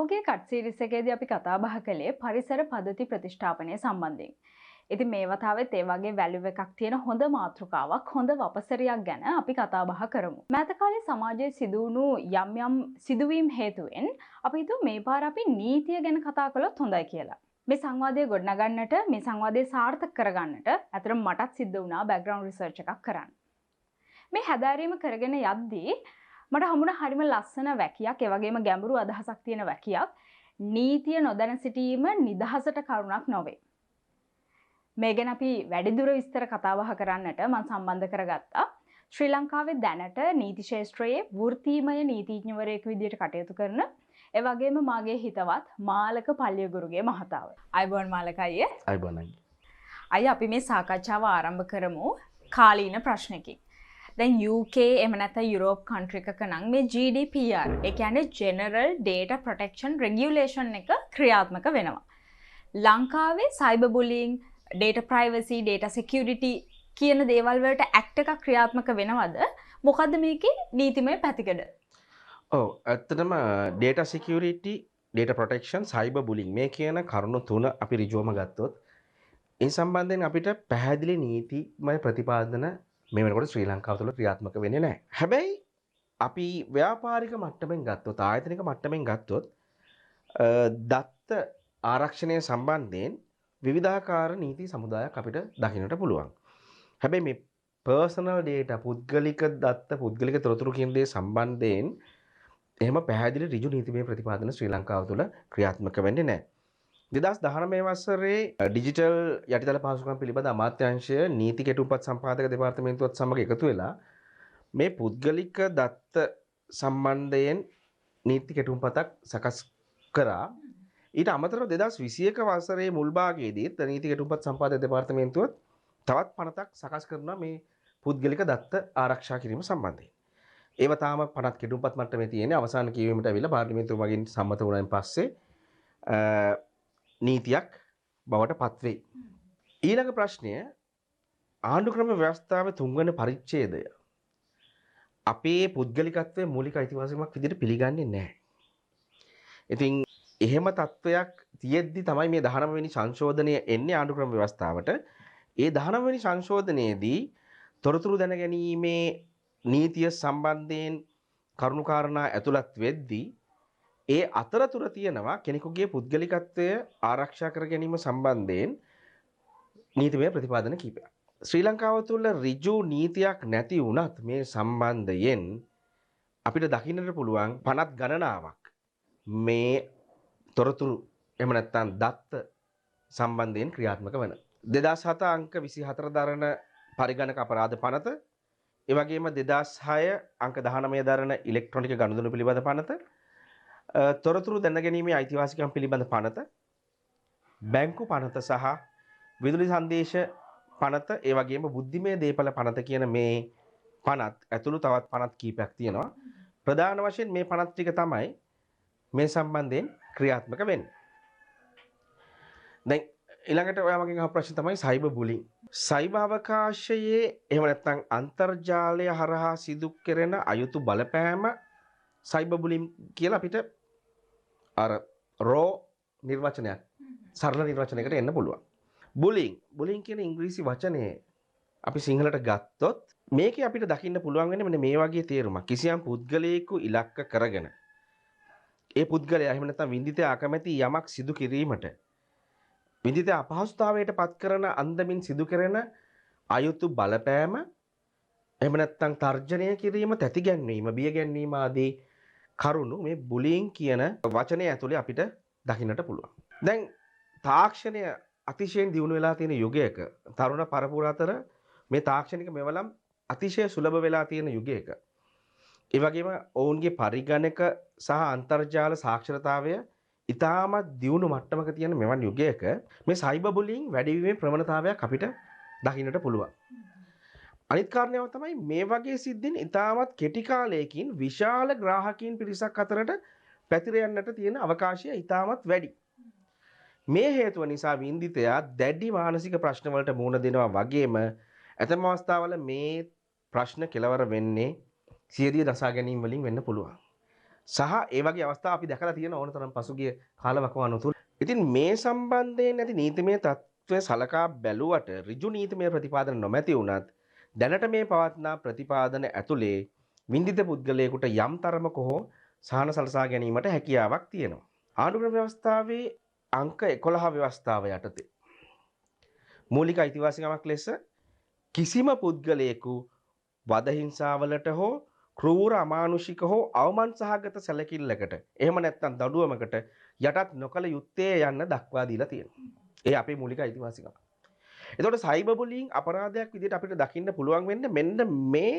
පහුගිය cut series එකේදී අපි කතා බහ කළේ පරිසර පද්ධති ප්‍රතිෂ්ඨාපනය සම්බන්ධයෙන්. ඉතින් මේ වතාවෙත් ඒ වගේ වැලියු එකක් තියෙන හොඳ මාතෘකාවක් හොඳ වපසරියක් ගැන අපි කතා බහ කරමු. මෑත කාලේ සමාජයේ සිදු වුණු යම් සිදුවීම් හේතුවෙන් අපි හිතුව මේ පාර අපි නීතිය ගැන කතා කළොත් හොඳයි කියලා. මේ සංවාදය ගොඩනගන්නට මේ සංවාදය සාර්ථක කරගන්නට අතරම මටත් සිද්ධ වුණා බෑග්ග්‍රවුන්ඩ් රිසර්ච් එකක් කරන්න. මේ හැදෑරීම කරගෙන යද්දී මට හමුණ හරිම ලස්සන වැකියක්, ඒ වගේම ගැඹුරු අදහසක් තියෙන වැකියක්. නීතිය නොදැන සිටීම නිදහසට කරුණක් නොවේ. මේ ගැන අපි වැඩිදුර විස්තර කතා බහ කරන්නට මම සම්බන්ධ කරගත්තා ශ්‍රී ලංකාවේ දැනට නීති ශාස්ත්‍රයේ වෘත්තීමය නීතිඥවරයෙකු විදිහට කටයුතු කරන ඒ වගේම මාගේ හිතවත් මාලක පල්ලියගුරුගේ මහතාව. අයබෝන් මාලක අයියේ. අයබෝන් අයියේ. අයියා අපි මේ සාකච්ඡාව ආරම්භ කරමු කාලීන ප්‍රශ්නකින්. දැන් UK එහෙම නැත්නම් යුරෝප් කන්ට්‍රි එකක නම් මේ GDPR ඒ කියන්නේ General Data Protection Regulation එක ක්‍රියාත්මක වෙනවා. ලංකාවේ cyber bullying, data privacy, data security කියන දේවල් වලට ඇක්ට් එකක් ක්‍රියාත්මක වෙනවද? මොකද්ද මේකේ නීතිමය පැතිකඩ? ඔව් ඇත්තටම data security, data protection, cyber bullying මේ කියන කරුණු තුන අපි ඍජුවම ගත්තොත් ඒ සම්බන්ධයෙන් අපිට පැහැදිලි නීතිමය ප්‍රතිපාදන මේ වෙනකොට ශ්‍රී ලංකාව තුළ ක්‍රියාත්මක වෙන්නේ නැහැ. හැබැයි අපි ව්‍යාපාරික මට්ටමින් ගත්තොත්, ආයතනික මට්ටමින් ගත්තොත් දත්ත ආරක්ෂණය සම්බන්ධයෙන් විවිධාකාර නීති සමුදායක් අපිට දකින්නට පුළුවන්. හැබැයි මේ පර්සනල් ඩේටා, පුද්ගලික දත්ත, පුද්ගලික තොරතුරු කියන දේ සම්බන්ධයෙන් එහෙම පැහැදිලි ඍජු නීතිමය ප්‍රතිපාදන ශ්‍රී ලංකාව තුළ ක්‍රියාත්මක වෙන්නේ නැහැ. 2019 වසරේ ඩිජිටල් යටිතල පහසුකම් පිළිබඳ අමාත්‍යාංශය නීති කෙටුම්පත් සම්පාදක දෙපාර්තමේන්තුවත් සමග එකතු වෙලා මේ පුද්ගලික දත්ත සම්බන්ධයෙන් නීති කෙටුම්පතක් සකස් කරා. ඊට අමතරව 2021 වසරේ මුල් භාගයේදීත් නීති කෙටුම්පත් සම්පාදක දෙපාර්තමේන්තුව තවත් පනතක් සකස් කරනවා මේ පුද්ගලික දත්ත ආරක්ෂා කිරීම සම්බන්ධයෙන්. ඒව තාම පනත් කෙටුම්පත් මට්ටමේ තියෙන්නේ. අවසාන කියවීමට ඇවිල්ලා පාර්ලිමේන්තුව මගින් සම්මත වුණායින් පස්සේ නීතියක් බවට පත්වෙයි. ඊළඟ ප්‍රශ්නය ආණ්ඩුක්‍රම ව්‍යවස්ථාවේ 3 වෙනි පරිච්ඡේදය අපේ පුද්ගලිකත්වයේ මූලික අයිතිවාසිකමක් විදිහට පිළිගන්නේ නැහැ. ඉතින් එහෙම තත්වයක් තියෙද්දි තමයි මේ 19 වෙනි සංශෝධනය එන්නේ ආණ්ඩුක්‍රම ව්‍යවස්ථාවට. ඒ 19 වෙනි සංශෝධනයේදී තොරතුරු දැනගැනීමේ නීතිය සම්බන්ධයෙන් කරුණුකාරණා ඇතුළත් වෙද්දී ඒ අතරතුර තියෙනවා කෙනෙකුගේ පුද්ගලිකත්වය ආරක්ෂා කර ගැනීම සම්බන්ධයෙන් නීතිමය ප්‍රතිපාදන කිහිපයක්. ශ්‍රී ලංකාව තුළ ඍජු නීතියක් නැති වුණත් මේ සම්බන්ධයෙන් අපිට දකින්නට පුළුවන් පනත් ගණනාවක් මේ තොරතුරු එහෙම නැත්නම් දත්ත සම්බන්ධයෙන් ක්‍රියාත්මක වෙන. 2007 අංක 24 දරන පරිගණක අපරාධ පනත, ඒ වගේම 2006 අංක 19 දරන ඉලෙක්ට්‍රොනික ගනුදෙනු පිළිබඳ පනත, තොරතුරු දැනගැනීමේ අයිතිවාසිකම් පිළිබඳ පනත, බැංකු පනත සහ විදුලි සංදේශ පනත, ඒ වගේම බුද්ධිමය දේපල පනත කියන මේ පනත් ඇතුළු තවත් පනත් කීපයක් තියෙනවා. ප්‍රධාන වශයෙන් මේ පනත් ටික තමයි මේ සම්බන්ධයෙන් ක්‍රියාත්මක වෙන්නේ. දැන් ඊළඟට ඔයාමගෙන් අහපු ප්‍රශ්න තමයි සයිබර් බුලින්. සයිබර් අවකාශයේ එහෙම නැත්නම් අන්තර්ජාලය හරහා සිදු කෙරෙන අයුතු බලපෑම සයිබර් බුලින් කියලා අපිට අර රෝ නිර්වචනයක්, සරල නිර්වචනයකට එන්න පුළුවන්. බුලින් කියන ඉංග්‍රීසි වචනේ අපි සිංහලට ගත්තොත් මේකේ අපිට දකින්න පුළුවන් වෙන්නේ මෙන්න මේ වගේ තේරුමක්. කිසියම් පුද්ගලයෙකු ඉලක්ක කරගෙන ඒ පුද්ගලයා එහෙම නැත්නම් විඳිතේ අකමැති යමක් සිදු කිරීමට, විඳිතේ අපහසුතාවයට පත් කරන අන්දමින් සිදු කරන අයුතු බලපෑම, එහෙම නැත්නම් තර්ජනය කිරීම, තැති ගැන්වීම, බිය ගැන්වීම ආදී කරුණු මේ බුලින් කියන වචනය ඇතුලේ අපිට දකින්නට පුළුවන්. දැන් තාක්ෂණය අතිශයින් දියුණු වෙලා තියෙන යුගයක, තරුණ පරපුර අතර මේ තාක්ෂණික මෙවලම් අතිශය සුලභ වෙලා තියෙන යුගයක, ඒ වගේම ඔවුන්ගේ පරිගණක සහ අන්තර්ජාල සාක්ෂරතාවය ඉතාමත් දියුණු මට්ටමක තියෙන මෙවන් යුගයක මේ සයිබර් බුලින් වැඩිවීමේ ප්‍රවණතාවයක් අපිට දකින්නට පුළුවන්. අනිත් කාරණාව තමයි මේ වගේ සිද්ධීන් ඉතාමත් කෙටි කාලයකින් විශාල ග්‍රාහකීන් පිරිසක් අතරට පැතිර යන්නට තියෙන අවකාශය ඉතාමත් වැඩි. මේ හේතුව නිසා වින්දිතයා දැඩි මානසික ප්‍රශ්න වලට මුහුණ දෙනවා වගේම ඇතැම් අවස්ථාවල මේ ප්‍රශ්න කෙලවර වෙන්නේ සියදිය දසා ගැනීම වලින් වෙන්න පුළුවන්. සහ ඒ වගේ අවස්ථා අපි දැකලා තියෙන ඕන තරම් පසුගිය කාලවකවානුව තුළ. ඉතින් මේ සම්බන්ධයෙන් නැති නීතිමය තත්ත්වය සලකා බැලුවට ඍජු නීතිමය ප්‍රතිපාදන නොමැති වුණත් දැනට මේ පවත්නා ප්‍රතිපාදන ඇතුලේ වින්දිත පුද්ගලයෙකුට යම් තරමක හෝ සහන සලසා ගැනීමට හැකියාවක් තියෙනවා. ආණ්ඩුක්‍රම ව්‍යවස්ථාවේ අංක 11 ව්‍යවස්ථාව යටතේ මූලික අයිතිවාසිකමක් ලෙස කිසිම පුද්ගලයෙකු වද හිංසාවලට හෝ ක්‍රූර අමානුෂික හෝ අවමන් සහගත සැලකිල්ලකට එහෙම නැත්නම් දඩුවමකට යටත් නොකළ යුත්තේ යන්න දක්වා දීලා තියෙනවා. ඒ අපේ මූලික අයිතිවාසිකම. එතකොට සයිබර් බුලියින් අපරාධයක් විදිහට අපිට දකින්න පුළුවන් වෙන්නේ මෙන්න මේ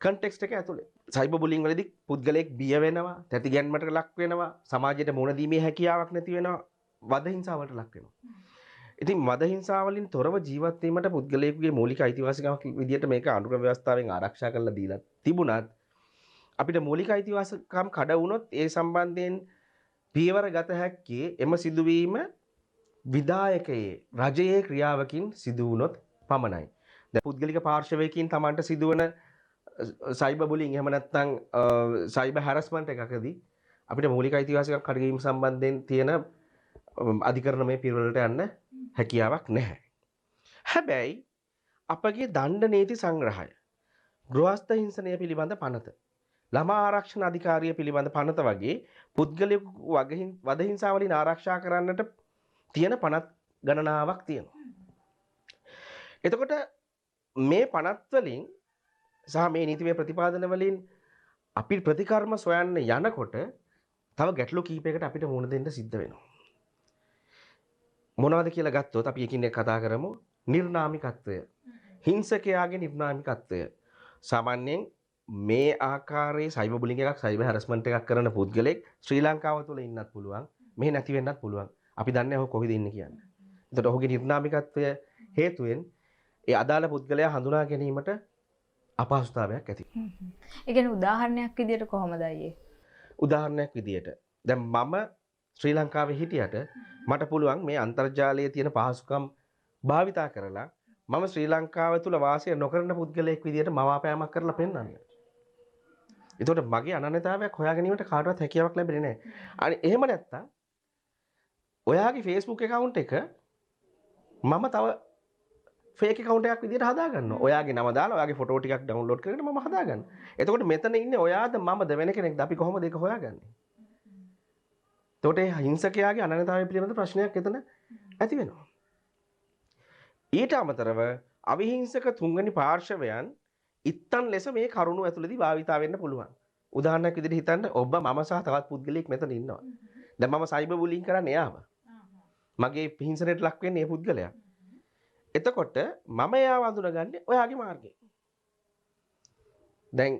කන්ටෙක්ස්ට් එක ඇතුලේ. සයිබර් බුලියින් වලදී පුද්ගලයෙක් බිය වෙනවා, තැති ගැන්මකට ලක් වෙනවා, සමාජයට මුහුණ දීමේ හැකියාවක් නැති වෙනවා, වද හිංසාවලට ලක් වෙනවා. ඉතින් වද හිංසාවලින් තොරව ජීවත් වීමට පුද්ගලයෙකුගේ මූලික අයිතිවාසිකමක් විදිහට මේක ආණ්ඩුක්‍රම ව්‍යවස්ථාවෙන් ආරක්ෂා කරලා දීලා තිබුණත් අපිට මූලික අයිතිවාසිකම් කඩ වුණොත් ඒ සම්බන්ධයෙන් පියවර ගත හැක්කේ එම සිදුවීම විධායකයේ රජයේ ක්‍රියාවකින් සිදු වුණොත් පමණයි. දැන් පුද්ගලික පාර්ශවයකින් Tamanට සිදුවන සයිබර් බුලියින් එහෙම නැත්නම් සයිබර් හැරස්මන්ට් එකකදී අපිට මූලික අයිතිවාසිකම් කඩ සම්බන්ධයෙන් තියෙන අධිකරණමය පියවරවලට යන්න හැකියාවක් නැහැ. හැබැයි අපගේ දණ්ඩ නීති සංග්‍රහය ගෘහස්ත හිංසනය පිළිබඳ පනත ළමා ආරක්ෂණ අධිකාරිය පිළිබඳ පනත වගේ පුද්ගලයෙකු වද හිංසාවලින් ආරක්ෂා කරන්නට තියෙන පනත් ගණනාවක් තියෙනවා. එතකොට මේ පනත් වලින් සහ මේ නීතිමය ප්‍රතිපාදන වලින් අපි ප්‍රතිකර්ම සොයන්න යනකොට තව ගැටලු කීපයකට අපිට මුහුණ දෙන්න සිද්ධ වෙනවා. මොනවද කියලා ගත්තොත් අපි එකින් එක කතා කරමු. නිර්නාමිකත්වය. හිංසකයාගේ නිර්නාමිකත්වය. සාමාන්‍යයෙන් මේ ආකාරයේ සයිබර් බුලියින් එකක් සයිබර් හැරස්මන්ට් එකක් කරන පුද්ගලෙක් ශ්‍රී ලංකාව තුළ ඉන්නත් පුළුවන්. මෙහි නැති වෙන්නත් පුළුවන්. අපි දන්නේ ඔහු කොහෙද ඉන්නේ කියන්නේ. එතකොට ඔහුගේ නිර්නාමිකත්වය හේතුවෙන් ඒ අදාළ පුද්ගලයා හඳුනා ගැනීමට අපහසුතාවයක් ඇති. ඒ කියන්නේ උදාහරණයක් විදිහට කොහොමද අයියේ? උදාහරණයක් විදිහට දැන් මම ශ්‍රී ලංකාවේ හිටියට මට පුළුවන් මේ අන්තර්ජාලයේ තියෙන පහසුකම් භාවිතා කරලා මම ශ්‍රී ලංකාව තුල වාසය නොකරන පුද්ගලයෙක් විදිහට මවාපෑමක් කරලා පෙන්නන්න. එතකොට මගේ අනන්‍යතාවයක් හොයා ගැනීමට කාටවත් හැකියාවක් ලැබෙන්නේ නැහැ. අනේ එහෙම නැත්තම් ඔයාගේ Facebook account එක මම තව fake account එකක් විදිහට හදා ගන්නවා. ඔයාගේ නම දාලා ඔයාගේ ෆොටෝ ටිකක් ඩවුන්ලෝඩ් කරගෙන මම හදා ගන්නවා. එතකොට මෙතන ඉන්නේ ඔයාද මමද වෙන කෙනෙක්ද අපි කොහොමද ඒක හොයාගන්නේ? එතකොට හිංසකයාගේ අනන්‍යතාවය පිළිබඳ ප්‍රශ්නයක් එතන ඇති වෙනවා. ඊට අමතරව අවිහිංසක තුන්වෙනි පාර්ශවයන් ඉත්තන් ලෙස මේ කරුණු ඇතුළතදී භාවිතා වෙන්න පුළුවන්. උදාහරණයක් විදිහට හිතන්න ඔබ මම සහ තවත් පුද්ගලයෙක් මෙතන ඉන්නවා. දැන් මම සයිබර් බුලියින් කරන්නේ එයාව. මගේ හිංසනයට ලක් වෙන්නේ ඒ පුද්ගලයා. එතකොට මම එයාව අඳුනගන්නේ ඔයාගේ මාර්ගයෙන්. දැන්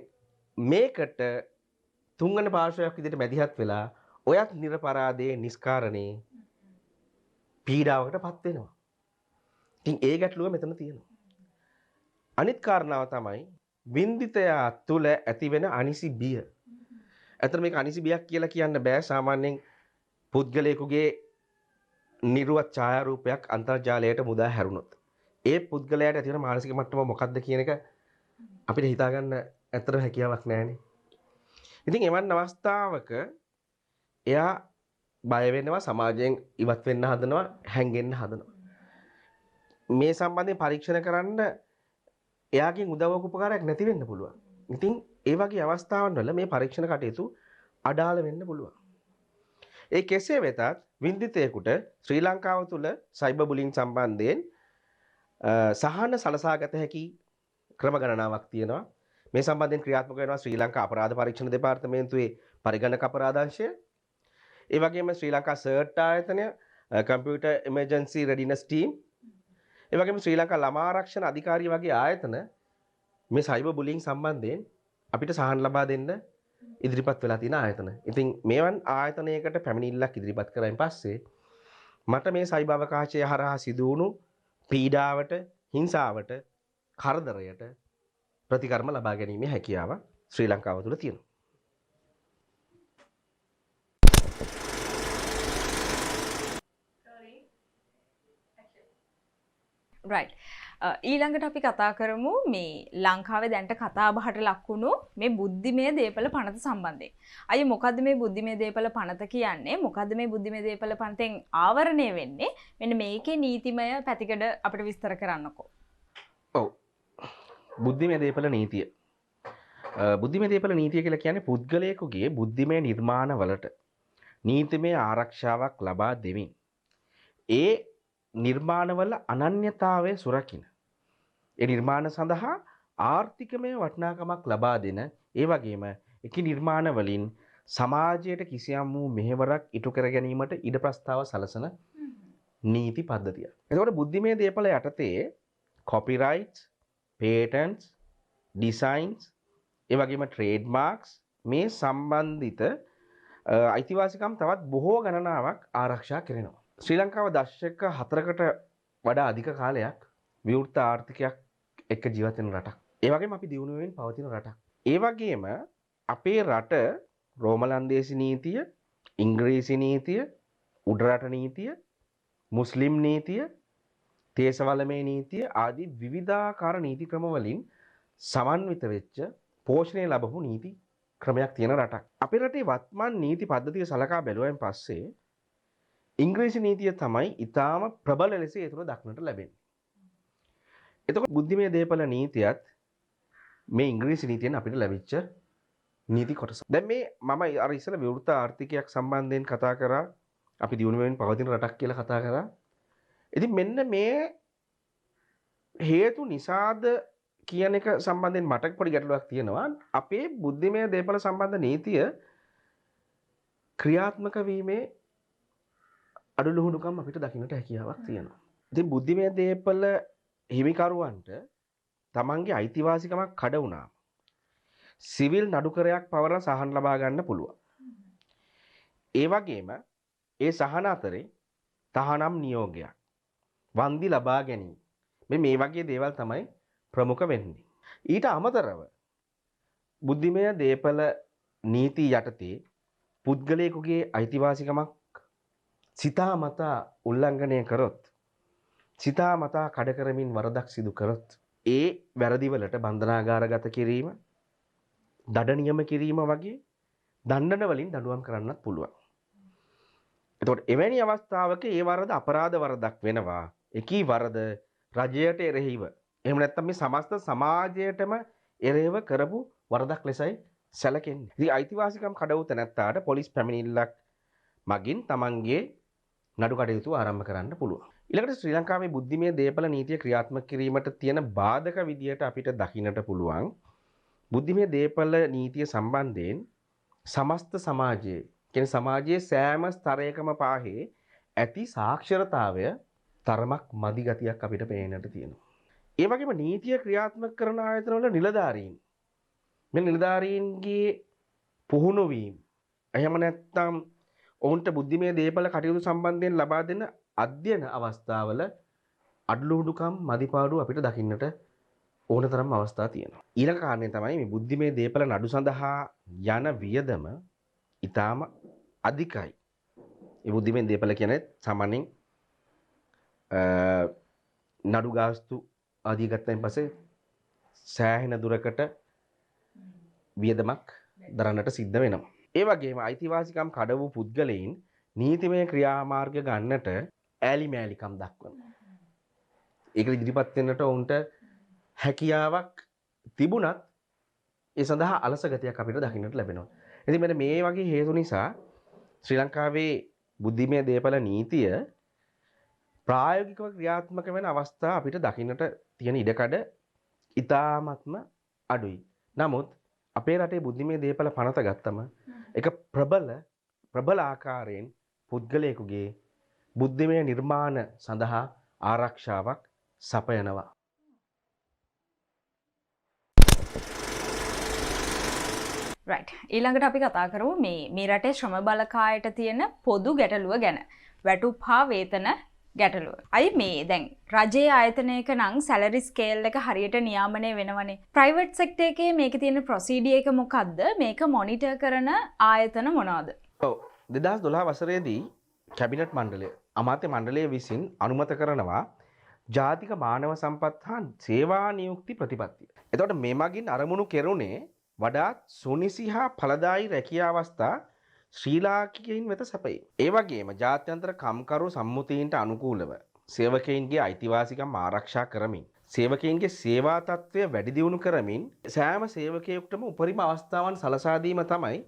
මේකට තුන්වෙනි පාර්ශවයක් විදිහට මැදිහත් වෙලා ඔයත් නිර්පරාදයේ නිස්කාරණේ පීඩාවකට පත් වෙනවා. ඉතින් ඒ ගැටලුව මෙතන තියෙනවා. අනිත් කාරණාව තමයි වින්දිතයා තුළ ඇතිවෙන අනිසි බිය. ඇත්තට මේක අනිසි බියක් කියලා කියන්න බෑ. සාමාන්‍යයෙන් පුද්ගලයෙකුගේ නිර්වත් ඡායාරූපයක් අන්තර්ජාලයට මුදා හැරුණොත් ඒ පුද්ගලයාට ඇතිවන මානසික මට්ටම මොකක්ද කියන එක අපිට හිතා ගන්න ඇත්තටම හැකියාවක් නැහැනේ. ඉතින් එවන් අවස්ථාවක එයා බය වෙනවා, සමාජයෙන් ඉවත් වෙන්න හදනවා, හැංගෙන්න හදනවා. මේ සම්බන්ධයෙන් පරීක්ෂණ කරන්න එයාගෙන් උදව්වක් උපකාරයක් නැති වෙන්න පුළුවන්. ඉතින් ඒ වගේ අවස්ථාවන් වල මේ පරීක්ෂණ කටයුතු අඩාල වෙන්න පුළුවන්. ඒ කෙසේ වෙතත් වින්දිතයෙකුට ශ්‍රී ලංකාව තුළ සයිබර් බුලියින් සම්බන්ධයෙන් සහන සලසාගත හැකි ක්‍රම ගණනාවක් තියෙනවා. මේ සම්බන්ධයෙන් ක්‍රියාත්මක වෙනවා ශ්‍රී ලංකා අපරාධ පරීක්ෂණ දෙපාර්තමේන්තුවේ පරිගණක අපරාධාංශය. ඒ වගේම ශ්‍රී ලංකා සර්ට් ආයතනය, කම්පියුටර් එමර්ජන්සි රෙඩිනස් ටීම්, ඒ වගේම ශ්‍රී ලංකා ළමා ආරක්ෂණ අධිකාරිය වගේ ආයතන මේ සයිබර් බුලියින් සම්බන්ධයෙන් අපිට සහන ලබා දෙන්න ඉදිරිපත් වෙලා තියෙන ආයතන. ඉතින් මේවන් ආයතනයකට පැමිණිල්ලක් ඉදිරිපත් කරායින් පස්සේ මට මේ සයිබර් අවකාශය හරහා සිදු වුණු පීඩාවට, හිංසාවට, කරදරයට ප්‍රතිකර්ම ලබා ගැනීමේ හැකියාව ශ්‍රී ලංකාව තුළ තියෙනවා. right. ඊළඟට අපි කතා කරමු මේ ලංකාවේ දැන්ට කතා බහට ලක්වුණු මේ බුද්ධිමය දේපල පනත සම්බන්ධයෙන්. අය මොකද්ද මේ බුද්ධිමය දේපල පනත කියන්නේ? මොකද්ද මේ බුද්ධිමය දේපල පනතෙන් ආවරණය වෙන්නේ? මෙන්න මේකේ නීතිමය පැතිකඩ අපිට විස්තර කරන්නකෝ. ඔව්. බුද්ධිමය දේපල නීතිය. බුද්ධිමය දේපල නීතිය කියලා කියන්නේ පුද්ගලයෙකුගේ බුද්ධිමය නිර්මාණවලට නීතිමය ආරක්ෂාවක් ලබා දෙමින් ඒ නිර්මාණවල අනන්‍යතාවය සුරකින. ඒ නිර්මාණ සඳහා ආර්ථිකමය වටිනාකමක් ලබා දෙන ඒ වගේම එක නිර්මාණ වලින් සමාජයට කිසියම් වූ මෙහෙවරක් ඉටු කර ගැනීමට ඉඩ ප්‍රස්තාව සලසන නීති පද්ධතිය. එතකොට බුද්ධිමය දේපල යටතේ කොපිරයිට්ස්, පේටන්ට්ස්, ඩිසයින්ස්, ඒ වගේම ට්‍රේඩ් මාර්ක්ස් මේ සම්බන්ධිත අයිතිවාසිකම් තවත් බොහෝ ගණනාවක් ආරක්ෂා කරනවා. ශ්‍රී ලංකාව දශක 4කට වඩා අධික කාලයක් විවෘත ආර්ථිකයක් එක්ක ජීවත් වෙන රටක්. ඒ වගේම අපි දියුණු වෙමින් පවතින රටක්. ඒ වගේම අපේ රට රෝමලන්දේසි නීතිය, ඉංග්‍රීසි නීතිය, උඩරට නීතිය, මුස්ලිම් නීතිය, තේසවලමේ නීතිය ආදී විවිධාකාර නීති ක්‍රම වලින් සමන්විත වෙච්ච පෝෂණය ලැබපු නීති ක්‍රමයක් තියෙන රටක්. අපේ රටේ වත්මන් නීති පද්ධතිය සලකා බැලුවෙන් පස්සේ ඉංග්‍රීසි නීතිය තමයි ඊටාම ප්‍රබල ලෙස ඒ තුළ දක්නට ලැබෙන්නේ. එතකොට බුද්ධිමය දේපල නීතියත් මේ ඉංග්‍රීසි නීතියෙන් අපිට ලැබිච්ච නීති කොටස. දැන් මේ මම අර ඉස්සෙල්ලා විවෘත ආර්ථිකයක් සම්බන්ධයෙන් කතා කරා. අපි දියුණු වෙමින් පවතින රටක් කියලා කතා කරා. ඉතින් මෙන්න මේ හේතු නිසාද කියන එක සම්බන්ධයෙන් මට පොඩි ගැටලුවක් තියෙනවා. අපේ බුද්ධිමය දේපල සම්බන්ධ නීතිය ක්‍රියාත්මක වීමේ අඩලුහුණුකම් අපිට දකින්නට හැකියාවක් තියෙනවා. ඉතින් බුද්ධිමය දේපල හිමිකරුවන්ට තමන්ගේ අයිතිවාසිකමක් කඩ වුණා. සිවිල් නඩුකරයක් පවරලා සහන ලබා ගන්න පුළුවන්. ඒ වගේම ඒ සහන අතරේ තහනම් නියෝගයක්, වන්දි ලබා ගැනීම මේ වගේ දේවල් තමයි ප්‍රමුඛ වෙන්නේ. ඊට අමතරව බුද්ධිමය දේපල නීති යටතේ පුද්ගලයෙකුගේ අයිතිවාසිකමක් සිතාමතා උල්ලංඝනය කරොත්, සිතාමතා කඩ කරමින් වරදක් සිදු කරොත් ඒ වැරදිවලට බන්ධනාගාරගත කිරීම, දඩ නියම කිරීම වගේ දණ්ඩන වලින් දඬුවම් කරන්නත් පුළුවන්. එතකොට එවැනි අවස්ථාවක ඒ වරද අපරාධ වරදක් වෙනවා. එකී වරද රජයට එරෙහිව එහෙම නැත්නම් මේ සමස්ත සමාජයටම එරෙහිව කරපු වරදක් ලෙසයි සැලකෙන්නේ. ඉතින් අයිතිවාසිකම් කඩවු තැනැත්තාට පොලිස් පැමිණිල්ලක් මගින් තමන්ගේ නඩු කටයුතු ආරම්භ කරන්න පුළුවන්. ඊළඟට ශ්‍රී ලංකාවේ බුද්ධිමය දේපල නීතිය ක්‍රියාත්මක කිරීමට තියෙන බාධක විදියට අපිට දකින්නට පුළුවන්. බුද්ධිමය දේපල නීතිය සම්බන්ධයෙන් සමස්ත සමාජයේ කියන්නේ සමාජයේ සෑම ස්තරයකම පාහේ ඇති සාක්ෂරතාවය තරමක් මදි ගතියක් අපිට පේන්නට තියෙනවා. ඒ වගේම නීතිය ක්‍රියාත්මක කරන ආයතනවල නිලධාරීන් මේ නිලධාරීන්ගේ පුහුණු වීම එහෙම නැත්නම් ඔවුන්ට බුද්ධිමය දේපල කටයුතු සම්බන්ධයෙන් ලබා දෙන අධ්‍යයන අවස්ථාවල අඩලුහුඩුකම් මදිපාඩු අපිට දකින්නට ඕන තරම් අවස්ථා තියෙනවා. ඊළඟ කාරණේ තමයි මේ බුද්ධිමය දේපල නඩු සඳහා යන වියදම ඊටාම අධිකයි. මේ බුද්ධිමය දේපල කියන්නේ සාමාන්‍යයෙන් නඩු ගාස්තු ආදී ගත්තයින් පස්සේ සෑහෙන දුරකට වියදමක් දරන්නට සිද්ධ වෙනවා. ඒ වගේම අයිතිවාසිකම් කඩ වූ පුද්ගලයන් නීතිමය ක්‍රියාමාර්ග ගන්නට ඈලි මෑලිකම් දක්වනවා. ඒක ඉදිරිපත් වෙන්නට උන්ට හැකියාවක් තිබුණත් ඒ සඳහා අලස ගතියක් අපිට දකින්නට ලැබෙනවා. ඉතින් මෙන්න මේ වගේ හේතු නිසා ශ්‍රී ලංකාවේ බුද්ධිමය දේපල නීතිය ප්‍රායෝගිකව ක්‍රියාත්මක වෙන අවස්ථා අපිට දකින්නට තියෙන ඉඩකඩ ඉතාමත්ම අඩුයි. නමුත් අපේ රටේ බුද්ධිමය දේපල පනත ගත්තම එක ප්‍රබල ආකාරයෙන් පුද්ගලයෙකුගේ බුද්ධිමය නිර්මාණ සඳහා ආරක්ෂාවක් සපයනවා. රයිට්. ඊළඟට අපි කතා කරමු මේ රටේ ශ්‍රම බලකායට තියෙන පොදු ගැටලුව ගැන. වැටුප් හා වේතන ගැටලුව. අයි මේ දැන් රජයේ ආයතනයක නම් සැලරි ස්කේල් එක හරියට නියාමනය වෙනවනේ. ප්‍රයිවට් සෙක්ටර් එකේ මේකේ තියෙන ප්‍රොසීඩියර් එක මොකද්ද? මේක මොනිටර් කරන ආයතන මොනවාද? ඔව් 2012 වසරේදී කැබිනට් මණ්ඩලය අමාත්‍ය මණ්ඩලය විසින් අනුමත කරනවා ජාතික මානව සම්පත් හා සේවා නියුක්ති ප්‍රතිපත්තිය. එතකොට මේ මගින් අරමුණු කෙරුණේ වඩාත් සුනිසි හා ඵලදායී රැකියා අවස්ථා ශ්‍රී ලාංකිකයින් වෙත සැපයි. ඒ වගේම ජාත්‍යන්තර කම්කරු සම්මුතීන්ට අනුකූලව සේවකයින්ගේ අයිතිවාසිකම් ආරක්ෂා කරමින් සේවකයින්ගේ සේවා තත්ත්වය වැඩි දියුණු කරමින් සෑම සේවකයෙකුටම උපරිම අවස්ථාවන් සලසා දීම තමයි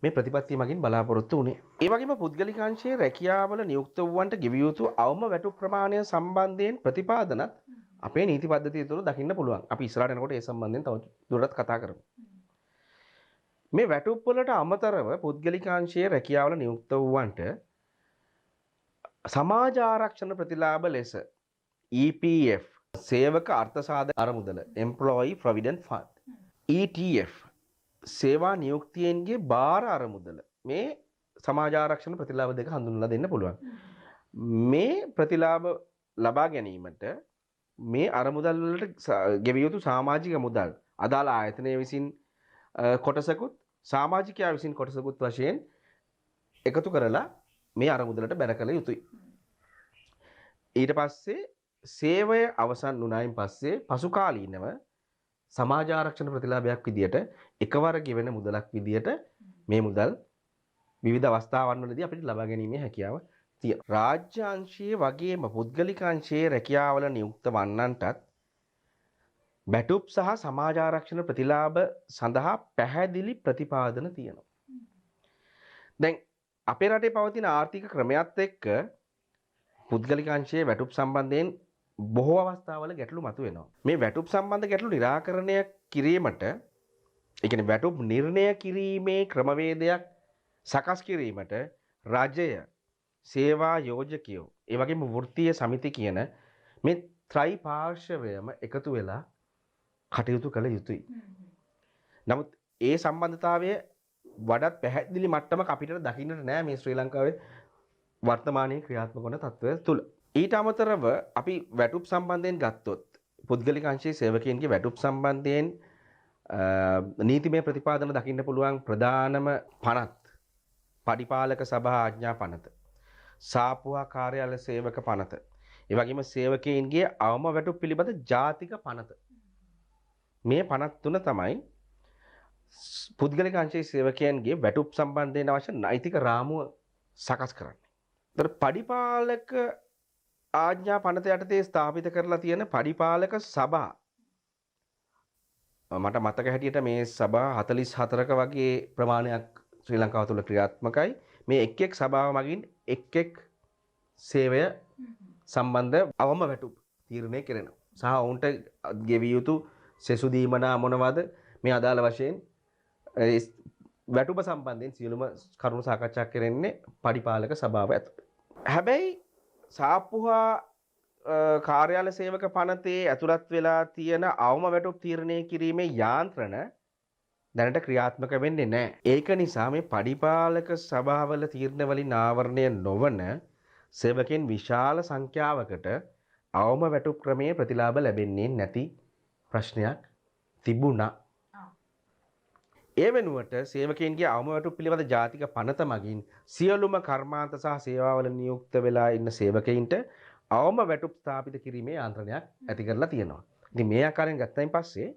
මේ ප්‍රතිපත්තිය මගින් බලාපොරොත්තු වුණේ. ඒ වගේම පුද්ගලික අංශයේ රැකියාවල නියුක්ත වූවන්ට ගෙවිය යුතු අවම වැටුප් ප්‍රමාණය සම්බන්ධයෙන් ප්‍රතිපාදනත් අපේ නීති පද්ධතිය තුළ දකින්න පුළුවන්. අපි ඉස්සරහට යනකොට ඒ සම්බන්ධයෙන් තව දුරටත් කතා කරමු. මේ වැටුප් වලට අමතරව පුද්ගලික අංශයේ රැකියාවල නියුක්ත වූවන්ට සමාජ ආරක්ෂණ ප්‍රතිලාභ ලෙස EPF සේවක අර්ථසාධක අරමුදල Employee Provident Fund ETF සේවා නියුක්තියන්ගේ බාර අරමුදල මේ සමාජ ආරක්ෂණ ප්‍රතිලාභ දෙක හඳුන්වලා දෙන්න පුළුවන්. මේ ප්‍රතිලාභ ලබා ගැනීමට මේ අරමුදල් වලට ගෙවිය යුතු සමාජික මුදල් අදාළ ආයතනය විසින් කොටසකුත් සමාජිකයා විසින් කොටසකුත් වශයෙන් එකතු කරලා මේ අරමුදලට බැර කළ යුතුයි. ඊට පස්සේ සේවය අවසන් වුණායින් පස්සේ පසුකාලීනව සමාජ ආරක්ෂණ ප්‍රතිලාභයක් විදියට එකවර ගෙවෙන මුදලක් විදියට මේ මුදල් විවිධ අවස්ථාවන් වලදී අපිට ලබා ගැනීමේ හැකියාව තියෙනවා. රාජ්‍ය අංශයේ වගේම පුද්ගලික අංශයේ රැකියාවල නියුක්ත වන්නන්ටත් බැටුප් සහ සමාජ ආරක්ෂණ ප්‍රතිලාභ සඳහා පැහැදිලි ප්‍රතිපාදන තියෙනවා. දැන් අපේ රටේ පවතින ආර්ථික ක්‍රමයත් එක්ක පුද්ගලික අංශයේ වැටුප් සම්බන්ධයෙන් බොහෝ අවස්ථාවල ගැටලු මතුවෙනවා. මේ වැටුප් සම්බන්ධ ගැටලු निराකරණය කිරීමට ඒ කියන්නේ වැටුප් නිර්ණය කිරීමේ ක්‍රමවේදයක් සකස් කිරීමට රජය සේවා යෝජකයෝ ඒ වගේම වෘත්තීය සමිති කියන මේ ත්‍රිපාර්ශ්වයම එකතු වෙලා කටයුතු කළ යුතුයි. නමුත් ඒ සම්බන්ධතාවය වඩාත් පැහැදිලි මට්ටමක අපිට දකින්නට නෑ මේ ශ්‍රී ලංකාවේ වර්තමානයේ ක්‍රියාත්මක වන තත්ත්වය තුළ. ඊට අමතරව අපි වැටුප් සම්බන්ධයෙන් ගත්තොත් පුද්ගලික අංශයේ සේවකයන්ගේ වැටුප් සම්බන්ධයෙන් නීතිමය ප්‍රතිපාදන දකින්න පුළුවන් ප්‍රධානම පනත් පඩිපාලක සභා ආඥා පනත, සාපුවා කාර්යාලය සේවක පනත, ඒ වගේම සේවකයන්ගේ අවම වැටුප් පිළිබඳ ජාතික පනත. මේ පනත් තුන තමයි පුද්ගලික අංශයේ සේවකයන්ගේ වැටුප් සම්බන්ධයෙන් අවශ්‍ය නෛතික රාමුව සකස් කරන්නේ. ඒතර පඩිපාලක ආඥා පනත යටතේ ස්ථාපිත කරලා තියෙන පඩිපාලක සභා මට මතක හැටියට මේ සභා 44ක වගේ ප්‍රමාණයක් ශ්‍රී ලංකාව තුළ ක්‍රියාත්මකයි. මේ එක් එක් සභාව මගින් එක් එක් සේවය සම්බන්ධ අවම වැටුප් තීරණය කෙරෙනවා. සහ ඔවුන්ට ගෙවිය යුතු සෙසු දීමනා මොනවද මේ අදාළ වශයෙන් වැටුප සම්බන්ධයෙන් සියලුම කරුණු සාකච්ඡා කරන්නේ පඩිපාලක සභාව ඇතුළේ. හැබැයි සාප්පුහා කාර්යාල සේවක පනතේ ඇතුළත් වෙලා තියෙන අවම වැටුප් තීරණය කිරීමේ යාන්ත්‍රණ දැනට ක්‍රියාත්මක වෙන්නේ නැහැ. ඒක නිසා මේ පඩිපාලක සභාවල තීරණ වලින් ආවරණය නොවන සේවකයන් විශාල සංඛ්‍යාවකට අවම වැටුප් ක්‍රමයේ ප්‍රතිලාභ ලැබෙන්නේ නැති ප්‍රශ්නයක් තිබුණා. ඒ වෙනුවට සේවකයන්ගේ අවම වැටුප් පිළිබඳ ජාතික පනත මගින් සියලුම කර්මාන්ත සහ සේවාවල නියුක්ත වෙලා ඉන්න සේවකයින්ට අවම වැටුප් ස්ථාපිත කිරීමේ යාන්ත්‍රණයක් ඇති කරලා තියෙනවා. ඉතින් මේ ආකාරයෙන් ගත්තයින් පස්සේ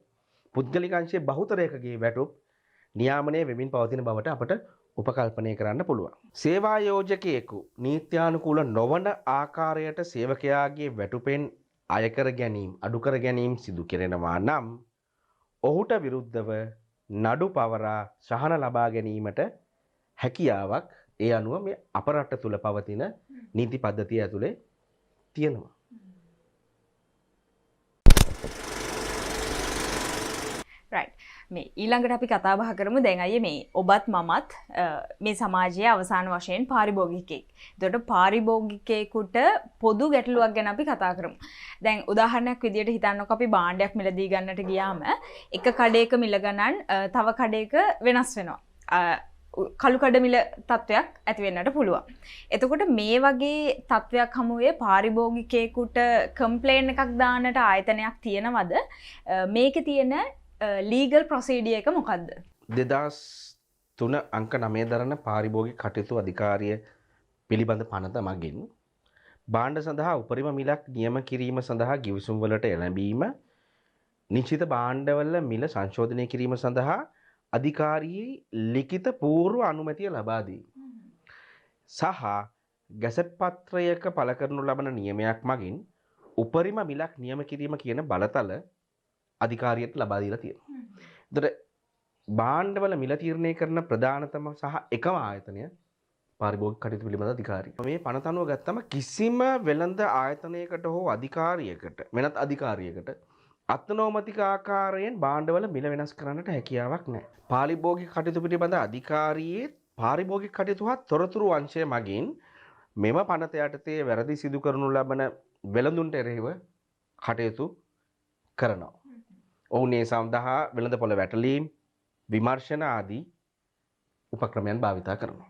පුද්ගලික අංශයේ බහුතරයකගේ වැටුප් නියාමනය වෙමින් පවතින බවට අපට උපකල්පනය කරන්න පුළුවන්. සේවා යෝජකයෙකු නීත්‍යානුකූල නොවන ආකාරයට සේවකයාගේ වැටුපෙන් අයකර ගැනීම අඩු කර ගැනීම සිදු කෙරෙනවා නම් ඔහුට විරුද්ධව නඩු පවරා සහන ලබා ගැනීමට හැකියාවක් ඒ අනුව මේ අප රට තුළ පවතින නීති පද්ධතිය ඇතුලේ තියෙනවා. right මේ ඊළඟට අපි කතා බහ කරමු දැන් අයියේ මේ ඔබත් මමත් මේ සමාජයේ අවසාන වශයෙන් පාරිභෝගිකයෙක්. එතකොට පාරිභෝගිකයෙකුට පොදු ගැටලුවක් ගැන අපි කතා කරමු. දැන් උදාහරණයක් විදියට හිතන්නකෝ අපි භාණ්ඩයක් මිලදී ගන්නට ගියාම එක කඩේක මිල ගණන් තව කඩේක වෙනස් වෙනවා. කළු කඩ මිල තත්වයක් ඇති වෙන්නට පුළුවන්. එතකොට මේ වගේ තත්වයක් හමුවේ පාරිභෝගිකයෙකුට කම්ප්ලේන් එකක් දාන්නට ආයතනයක් තියෙනවද? මේකේ තියෙන ලීගල් ප්‍රොසීඩියර් එක මොකද්ද? 2003 අංක 9 දරන පාරිභෝගික කටයුතු අධිකාරිය පිළිබඳ පනත මගින් භාණ්ඩ සඳහා උපරිම මිලක් නියම කිරීම සඳහා ගිවිසුම් වලට එළඹීම, නිශ්චිත භාණ්ඩවල මිල සංශෝධනය කිරීම සඳහා අධිකාරියේ ලිඛිත පූර්ව අනුමැතිය ලබා දීම. සහ ගැසට් පත්‍රයක පළ කරනු ලබන නියමයක් මගින් උපරිම මිලක් නියම කිරීම කියන බලතල අධිකාරියට ලබා දීලා තියෙනවා. එතකොට භාණ්ඩවල මිල තීරණය කරන ප්‍රධානතම සහ එකම ආයතනය පාරිභෝගික කටයුතු පිළිබඳ අධිකාරිය. මේ පනත අනුව ගත්තම කිසිම වෙළඳ ආයතනයකට හෝ අධිකාරියකට වෙනත් අධිකාරියකට අත්නෝමතික ආකාරයෙන් භාණ්ඩවල මිල වෙනස් කරන්නට හැකියාවක් නැහැ. පාරිභෝගික කටයුතු පිළිබඳ අධිකාරියේ පාරිභෝගික කටයුතු හා තොරතුරු අංශය මගින් මෙම පනත යටතේ වැරදි සිදු කරනු ලබන වෙළඳුන්ට එරෙහිව කටයුතු කරනවා. ඔවුන් ඒ සඳහා වෙළඳපොළ වැටලීම්, විමර්ශන ආදී උපක්‍රමයන් භාවිතා කරනවා.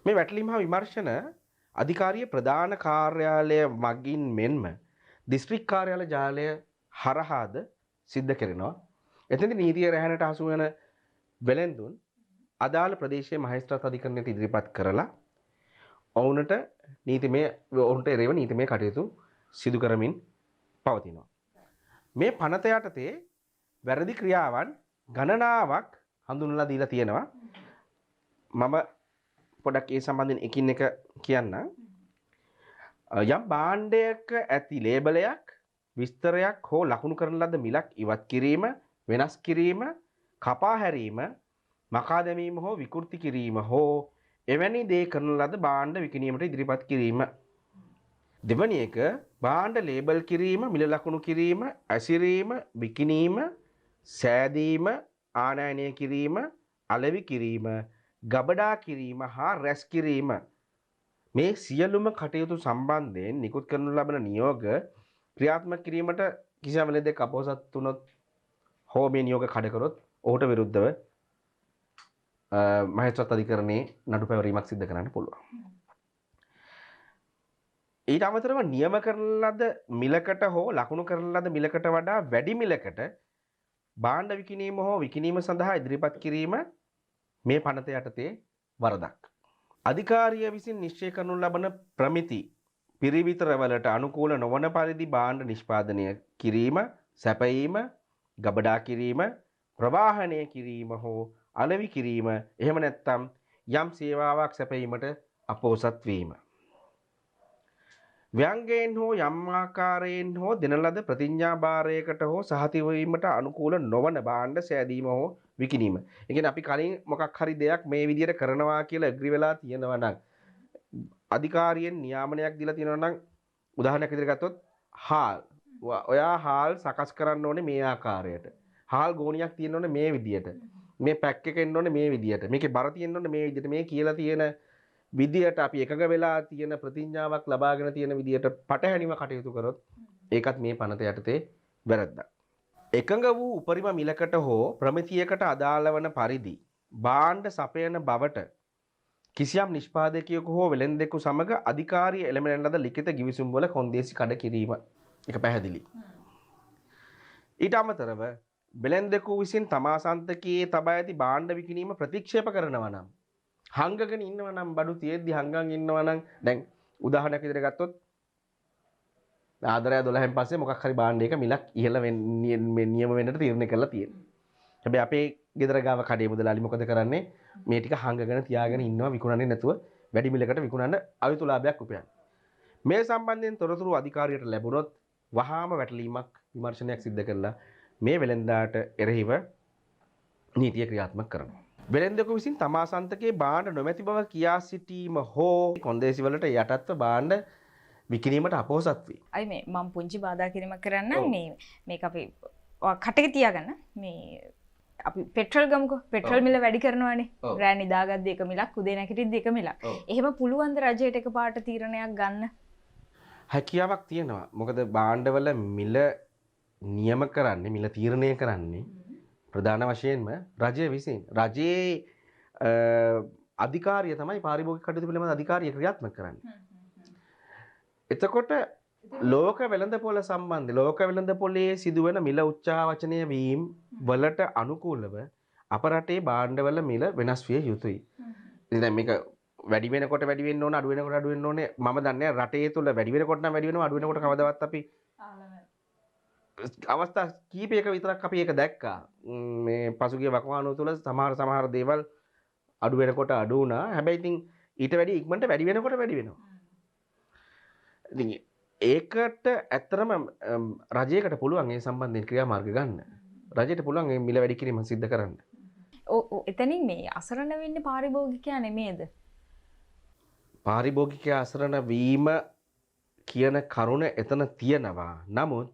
මේ වැටලීම් හා විමර්ශන අධිකාරිය ප්‍රධාන කාර්යාලය මගින් මෙන්ම දිස්ත්‍රික් කාර්යාල ජාලය හරහාද සිද්ධ කරනවා. එතෙන්දී නීතිය රැහැනට හසු වෙන වෙළෙන්දුන් අදාළ ප්‍රදේශයේ මහේස්ත්‍රාත් අධිකරණයට ඉදිරිපත් කරලා ඔවුන්ට එරෙහිව නීතිමය කටයුතු සිදු කරමින් පවතිනවා. මේ පනත යටතේ වැරදි ක්‍රියාවන් ගණනාවක් හඳුන්වලා දීලා තියෙනවා. මම පොඩක් ඒ සම්බන්ධයෙන් එකින් එක කියන්නම්. යම් භාණ්ඩයක ඇති ලේබලයක්, විස්තරයක් හෝ ලකුණු කරන ලද මිලක් ඉවත් කිරීම, වෙනස් කිරීම, කපා හැරීම, මකා දැමීම හෝ විකෘති කිරීම හෝ එවැනි දේ කරන ලද භාණ්ඩ විකිණීමට ඉදිරිපත් කිරීම. දෙවැනි එක භාණ්ඩ ලේබල් කිරීම, මිල ලකුණු කිරීම, ඇසිරීම, විකිණීම, සෑදීම, ආනයනය කිරීම, අලෙවි කිරීම, ගබඩා කිරීම හා රැස් කිරීම. මේ සියලුම කටයුතු සම්බන්ධයෙන් නිකුත් කරනු ලබන නියෝග ක්‍රියාත්මක කිරීමට කිසියම් වෙලෙදෙක් අපොහොසත් වුණොත් හෝ මේ නියෝග කඩ කරොත් ඔහුට විරුද්ධව මහේස්ත්‍රාත් අධිකරණයේ නඩු පැවරීමක් සිදු කරන්න පුළුවන්. ඊට අමතරව නියම කරන ලද මිලකට හෝ ලකුණු කරන ලද මිලකට වඩා වැඩි මිලකට භාණ්ඩ විකිණීම හෝ විකිණීම සඳහා ඉදිරිපත් කිරීම මේ පනත යටතේ වරදක්. අධිකාරිය විසින් නිශ්චය කරනු ලබන ප්‍රමිති පිරිවිතරවලට අනුකූල නොවන පරිදි භාණ්ඩ නිෂ්පාදනය කිරීම, සැපයීම, ගබඩා කිරීම, ප්‍රවාහනය කිරීම හෝ අලෙවි කිරීම, එහෙම නැත්නම් යම් සේවාවක් සැපයීමට අපොහොසත් වීම. ව්‍යංගයෙන් හෝ යම් ආකාරයෙන් හෝ දෙන ලද ප්‍රතිඥාභාරයකට හෝ සහතික වීමට අනුකූල නොවන භාණ්ඩ සෑදීම හෝ විකිණීම. ඒ කියන්නේ අපි කලින් මොකක් හරි දෙයක් මේ විදිහට කරනවා කියලා ඇග්‍රි වෙලා තියෙනවා නම් අධිකාරියෙන් නියාමනයක් දීලා තියෙනවා නම් උදාහරණයක් විදිහට ගත්තොත් හාල්. ඔයා හාල් සකස් කරන්න ඕනේ මේ ආකාරයට. හාල් ගෝණියක් තියෙන්න ඕනේ මේ විදිහට. මේ පැක් එක එන්න ඕනේ මේ විදිහට. මේකේ බර තියෙන්න ඕනේ මේ විදිහට. මේ කියලා තියෙන විදියට අපි එකඟ වෙලා තියෙන ප්‍රතිඥාවක් ලබාගෙන තියෙන විදියට පටහැනිව කටයුතු කරොත් ඒකත් මේ පනත යටතේ වැරද්දක්. එකඟ වූ උපරිම මිලකට හෝ ප්‍රමිතියකට අදාළ වන පරිදි භාණ්ඩ සපයන බවට කිසියම් නිෂ්පාදකයෙකු හෝ වෙළෙන්දෙකු සමග අධිකාරිය එළඹෙන ලද ලිඛිත ගිවිසුම් වල කොන්දේසි කඩ කිරීම. ඒක පැහැදිලි. ඊට අමතරව වෙළෙන්දෙකු විසින් තමා සන්තකයේ තබා ඇති භාණ්ඩ විකිණීම ප්‍රතික්ෂේප කරනවා නම් හංගගෙන ඉන්නවා නම් බඩු තියෙද්දි හංගන් ඉන්නවා නම් දැන් උදාහරණයක් විදිහට ගත්තොත් ආදරය 12න් පස්සේ මොකක් හරි භාණ්ඩයක මිලක් ඉහළ නියම වෙන්නට තීරණය කරලා තියෙනවා. හැබැයි අපේ ගෙදර ගාව කඩේ මුදලාලි මොකද කරන්නේ? මේ ටික හංගගෙන තියාගෙන ඉන්නවා විකුණන්නේ නැතුව වැඩි මිලකට විකුණන්න අයුතු ලාභයක් උපයන්න. මේ සම්බන්ධයෙන් තොරතුරු අධිකාරියට ලැබුණොත් වහාම වැටලීමක් විමර්ශනයක් සිදු කරලා මේ වෙළෙන්දාට එරෙහිව නීතිය ක්‍රියාත්මක කරනවා. වෙළෙන්දෙකු විසින් තමා සන්තකයේ භාණ්ඩ නොමැති බව කියා සිටීම හෝ කොන්දේසි වලට යටත්ව භාණ්ඩ විකිණීමට අපොහොසත් වේ. අයි මේ මම පුංචි බාධා කිරීමක් කරන්න මේක අපි කටක තියාගන්න මේ අපි පෙට්‍රල් ගමුකෝ. පෙට්‍රල් මිල වැඩි කරනවානේ. රෑ නිදාගද්දි එක මිලක්, උදේ නැගිටිද්දි එක මිලක්. එහෙම පුළුවන් ද රජයට එකපාරට තීරණයක් ගන්න? හැකියාවක් තියෙනවා. මොකද භාණ්ඩවල මිල නියම කරන්නේ, මිල තීරණය කරන්නේ ප්‍රධාන වශයෙන්ම රජය විසින්. රජයේ අධිකාරිය තමයි පාරිභෝගික කටයුතු පිළිබඳ අධිකාරිය ක්‍රියාත්මක කරන්නේ. එතකොට ලෝක වෙළඳපොළ සම්බන්ධ ලෝක වෙළඳපොළේ සිදුවන මිල උච්චාවචනය වීම වලට අනුකූලව අප රටේ භාණ්ඩවල මිල වෙනස් විය යුතුයි. ඉතින් දැන් මේක වැඩි වෙනකොට වැඩි වෙන්න ඕන අඩු වෙනකොට අඩු වෙන්න ඕනේ මම දන්නේ රටේ තුල වැඩි වෙනකොට නම් වැඩි වෙනවා අඩු වෙනකොට කවදාවත් අපි අවස්ථා කීපයක විතරක් අපි ඒක දැක්කා මේ පසුගිය වකවානුව තුල සමහර දේවල් අඩු වෙනකොට අඩු වුණා හැබැයි ඉතින් ඊට වැඩි ඉක්මනට වැඩි වෙනකොට වැඩි වෙනවා ඉතින් ඒකට ඇත්තරම රජයකට පුළුවන් ඒ සම්බන්ධයෙන් ක්‍රියාමාර්ග ගන්න රජයට පුළුවන් මේ මිල වැඩි කිරීම සිද්ධ කරන්න එතනින් මේ අසරණ වෙන්නේ පාරිභෝගිකයා නෙමේද? පාරිභෝගිකයා අසරණ වීම කියන කරුණ එතන තියෙනවා. නමුත්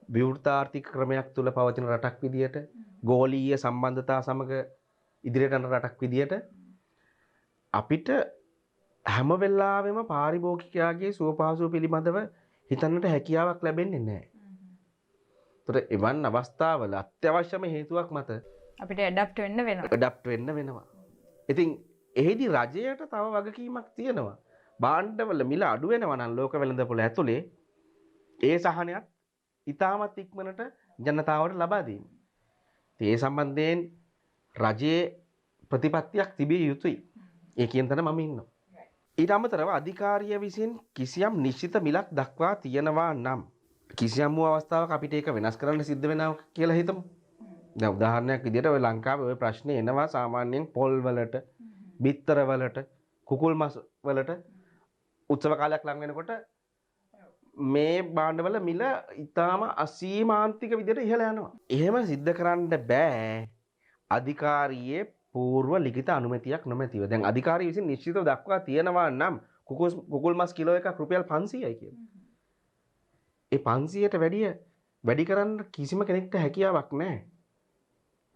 විවෘතාර්ථික ක්‍රමයක් තුල පවතින රටක් විදියට ගෝලීය සම්බන්ධතා සමග ඉදිරියට යන රටක් විදියට අපිට හැම වෙලාවෙම පාරිභෝගිකයාගේ සුවපහසුව පිළිබඳව හිතන්නට හැකියාවක් ලැබෙන්නේ නැහැ. ඒතර එවන් අවස්ථාවල අත්‍යවශ්‍යම හේතුවක් මත අපිට ඇඩප්ට් වෙන්න වෙනවා. ඇඩප්ට් වෙන්න වෙනවා. ඉතින් එහිදී රජයට තව වගකීමක් තියෙනවා. භාණ්ඩවල මිල අඩු වෙනවා නම් ලෝක වෙළඳපොළ ඇතුලේ ඒ සහනයත් ඉතාමත් ඉක්මනට ජනතාවට ලබා දීම. ඒ සම්බන්ධයෙන් රජයේ ප්‍රතිපත්තියක් තිබිය යුතුයි. ඒ කියන තැන මම ඉන්නවා. ඊට අමතරව අධිකාරිය විසින් කිසියම් නිශ්චිත මිලක් දක්වා තියෙනවා නම් කිසියම් වූ අවස්ථාවක අපිට ඒක වෙනස් කරන්න සිද්ධ වෙනවා කියලා හිතමු. දැන් උදාහරණයක් විදිහට ඔය ලංකාවේ ඔය ප්‍රශ්නේ එනවා සාමාන්‍යයෙන් පොල් වලට, බිත්තර වලට, කුකුල් මස් වලට උත්සව කාලයක් ලඟ වෙනකොට මේ භාණ්ඩවල මිල ඊටාම අසීමාන්තික විදිහට ඉහළ යනවා. එහෙම සිද්ධ කරන්න බෑ අධිකාරියේ పూర్ව ලිඛිත අනුමැතියක් නොමැතිව. දැන් අධිකාරිය විසින් නිශ්චිතව දක්වා තියෙනවා නම් කුකුල් මස් කිලෝ එකක් රුපියල් 500යි කියලා. ඒ 500ට වැඩි කරන්න කිසිම කෙනෙක්ට හැකියාවක් නැහැ.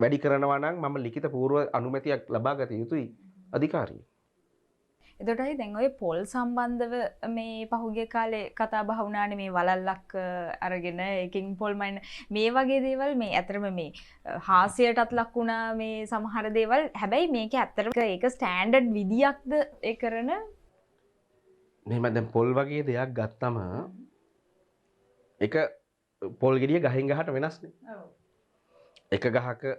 වැඩි කරනවා නම් මම ලිඛිත పూర్ව අනුමැතියක් ලබා ගත යුතුයි අධිකාරිය. එතකොටයි දැන් ඔය පොල් සම්බන්ධව මේ පහුගිය කාලේ කතා බහ වුණානේ මේ වලල්ලක් අරගෙන ඒකෙන් පොල් මයින් මේ වගේ දේවල් මේ ඇත්තටම මේ හාස්‍යයටත් ලක් වුණා මේ සමහර දේවල්. හැබැයි මේක ඇත්තටම ඒක ස්ටෑන්ඩඩ් විදියක්ද ඒ කරන මෙහෙම දැන් පොල් වගේ දෙයක් ගත්තම ඒක පොල් ගෙඩිය ගහෙන් ගහට වෙනස්නේ. ඔව්. එක ගහක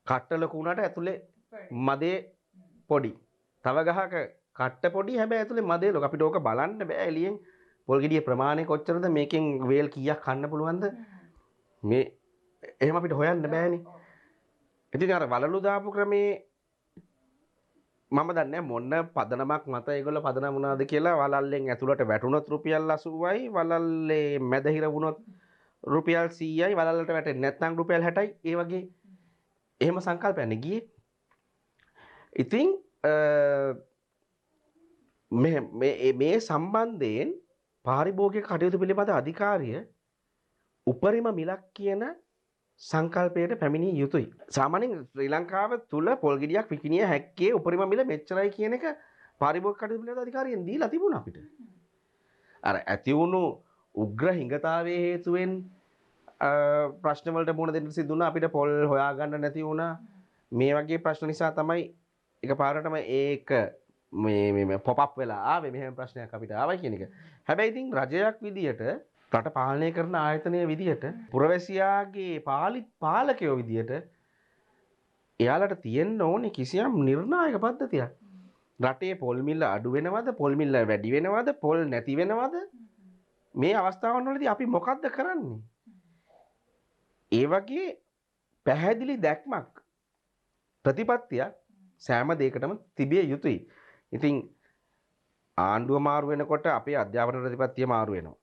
කට්ට ලොකු වුණාට ඇතුලේ මදේ පොඩි. තව ගහක කට්ට පොඩි හැබැයි ඇතුලේ මදේ ලොකු. අපිට ඕක බලන්න බෑ එළියෙන්. පොල් ගෙඩිය ප්‍රමාණය කොච්චරද මේකෙන් වේල් කීයක් කන්න පුළුවන්ද? මේ එහෙම අපිට හොයන්න බෑනේ. ඉතින් අර වලලු දාපු ක්‍රමේ මම දන්නේ මොන පදනමක් මත ඒගොල්ලෝ පදනම වුණාද කියලා. වලල්ලෙන් ඇතුළට වැටුණොත් රුපියල් 80යි, වලල්ලේ මැද හිර වුණොත් රුපියල් 100යි, වලල්ලට වැටෙන්නේ නැත්නම් රුපියල් 60යි. ඒ වගේ එහෙම සංකල්පයන්නේ ගියේ. ඉතින් මේ සම්බන්ධයෙන් පාරිභෝගික කටයුතු පිළිබඳ අධිකාරිය උපරිම මිලක් කියන සංකල්පයට පැමිණිය යුතුයි. සාමාන්‍යයෙන් ශ්‍රී ලංකාව තුල පොල් ගෙඩියක් විකිණිය හැක්කේ උපරිම මිල මෙච්චරයි කියන එක පාරිභෝගික කටයුතු පිළිබඳ අධිකාරියෙන් දීලා තිබුණා අපිට. අර ඇති වුණු උග්‍ර හිඟතාවයේ හේතුවෙන් ප්‍රශ්න වලට මුහුණ දෙන්න සිදු වුණා. අපිට පොල් හොයාගන්න නැති වුණා. මේ වගේ ප්‍රශ්න නිසා තමයි එකපාරටම ඒක මේ පොප් අප් වෙලා ආවේ. මෙහෙම ප්‍රශ්නයක් අපිට ආවයි කියන එක. හැබැයි ඉතින් රජයක් විදියට රට පාලනය කරන ආයතනය විදියට පුරවැසියාගේ පාලකයෝ විදියට එයාලට තියෙන්න ඕනේ කිසියම් නිර්ණායක පද්ධතියක්. රටේ පොල් මිල අඩු වෙනවද, පොල් මිල වැඩි වෙනවද, පොල් නැති වෙනවද? මේ අවස්ථාවන් වලදී අපි මොකද්ද කරන්නේ? ඒ වගේ පැහැදිලි දැක්මක් ප්‍රතිපත්තියක් සෑම දෙයකටම තිබිය යුතුයි. ඉතින් ආණ්ඩුව මාරු වෙනකොට අපේ අධ්‍යාපන ප්‍රතිපත්තිය මාරු වෙනවා.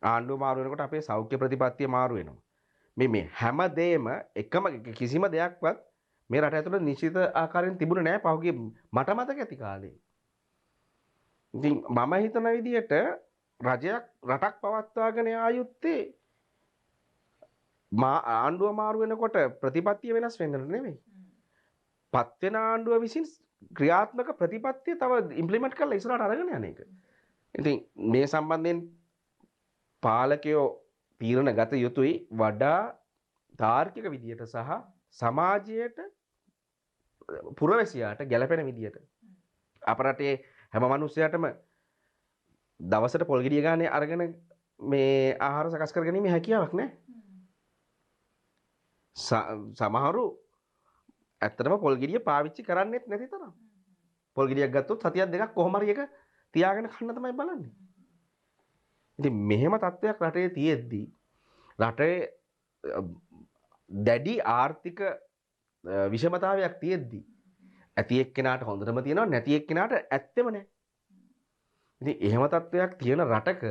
ආණ්ඩුව මාරු වෙනකොට අපේ සෞඛ්‍ය ප්‍රතිපත්තිය මාරු වෙනවා. මේ හැම දෙයක්ම එකම කිසිම දෙයක්වත් මේ රට ඇතුළේ නිශ්චිත ආකාරයෙන් තිබුණේ නැහැ පහුගිය මට මතක ඇති කාලේ. ඉතින් මම හිතන විදිහට රටක් පවත්වාගෙන ආයුත්තේ ආණ්ඩුව මාරු වෙනකොට ප්‍රතිපත්තිය වෙනස් වෙන්න නෙවෙයි. පත් වෙන ආණ්ඩුව විසින් ක්‍රියාත්මක ප්‍රතිපත්තිය තව ඉම්ප්ලිමන්ට් කරලා ඉස්සරහට අරගෙන යන එක. ඉතින් මේ සම්බන්ධයෙන් පාලකයෝ තීරණ ගත යුතුයි වඩා තාර්කික විදියට සහ සමාජයට පුරවැසියාට ගැළපෙන විදියට. අප රටේ හැම මිනිස්සයාටම දවසට පොල් ගෙඩිය ගානේ අරගෙන මේ ආහාර සකස් කරගැනීමේ හැකියාවක් නැහැ. සමහරු ඇත්තටම පොල් ගෙඩිය පාවිච්චි කරන්නේත් නැති තරම්. පොල් ගෙඩියක් ගත්තොත් සතියක් දෙකක් කොහොම හරි එක තියාගෙන කන්න තමයි බලන්නේ. ඉතින් මෙහෙම තත්ත්වයක් රටේ තියෙද්දි රටේ දැඩි ආර්ථික විෂමතාවයක් තියෙද්දි ඇති එක්කෙනාට හොඳටම තියෙනවා නැති එක්කෙනාට ඇත්තෙම නැහැ. ඉතින් එහෙම තත්ත්වයක් තියෙන රටක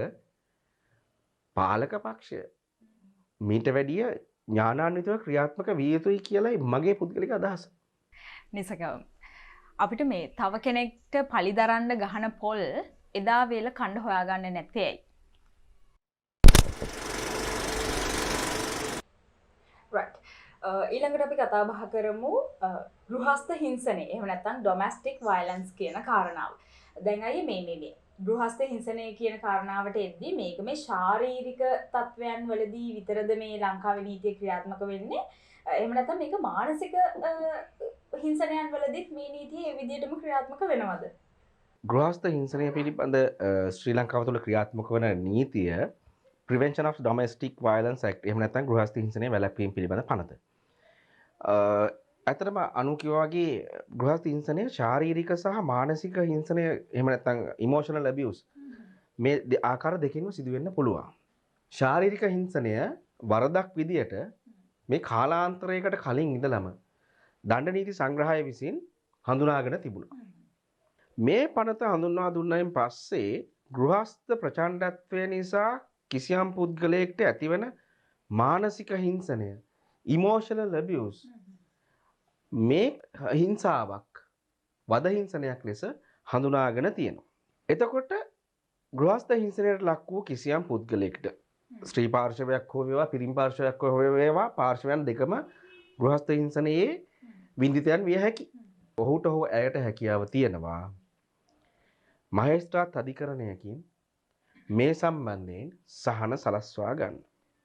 පාලක පක්ෂය මීට වැඩිය ඥානාන්විතව ක්‍රියාත්මක විය යුතුයි කියලායි මගේ පුද්ගලික අදහස. නිසකව අපිට මේ තව කෙනෙක්ට පලි දරන්න ගහන පොල් එදා වේල කණ්ඩ හොයාගන්න නැත්තේ ඇයි? ඊළඟට අපි කතා බහ කරමු ගෘහස්ත හිංසනය එහෙම නැත්නම් ඩොමැස්ටික් වයලන්ස් කියන කාරණාව. දැන් අය මේ ගෘහස්ත හිංසනය කියන කාරණාවට එද්දී මේක මේ ශාරීරික තත්වයන් වලදී විතරද මේ ලංකාවේ නීතිය ක්‍රියාත්මක වෙන්නේ? එහෙම නැත්නම් මේක මානසික හිංසනයන් වලදීත් මේ නීතිය ඒ විදිහටම ක්‍රියාත්මක වෙනවද? ගෘහස්ත හිංසනය පිළිබඳ ශ්‍රී ලංකාව තුළ ක්‍රියාත්මක වන නීතිය Prevention of Domestic Violence Act එහෙම නැත්නම් ගෘහස්ත හිංසනය වැළැක්වීම පිළිබඳ පනත. ඇත්තටම අනු කිව්වා වගේ ගෘහස්ත හිංසනය ශාරීරික සහ මානසික හිංසනය එහෙම නැත්නම් emotional abuse මේ ආකාර දෙකකින්ම සිදු වෙන්න පුළුවන්. ශාරීරික හිංසනය වරදක් විදියට මේ කාලාන්තරයකට කලින් ඉඳලම දණ්ඩ නීති සංග්‍රහය විසින් හඳුනාගෙන තිබුණා. මේ පනත හඳුන්වා දුන්නයින් පස්සේ ගෘහස්ත ප්‍රචණ්ඩත්වය නිසා කිසියම් පුද්ගලයෙක්ට ඇතිවන මානසික හිංසනය emotional abuse මේ හිංසාවක් වද හිංසනයක් ලෙස හඳුනාගෙන තියෙනවා. එතකොට ගෘහස්ත හිංසනයට ලක් වූ කිසියම් පුද්ගලයෙක්ට ස්ත්‍රී පාර්ශවයක් හෝ වේවා පිරිමි පාර්ශවයක් හෝ වේවා පාර්ශවයන් දෙකම ගෘහස්ත හිංසනයේ විඳිතයන් විය හැකි. ඔහුට හෝ ඇයට හැකියාව තියෙනවා මහේස්ත්‍රාත් අධිකරණයකින් මේ සම්බන්ධයෙන් සහන සලස්වා ගන්න.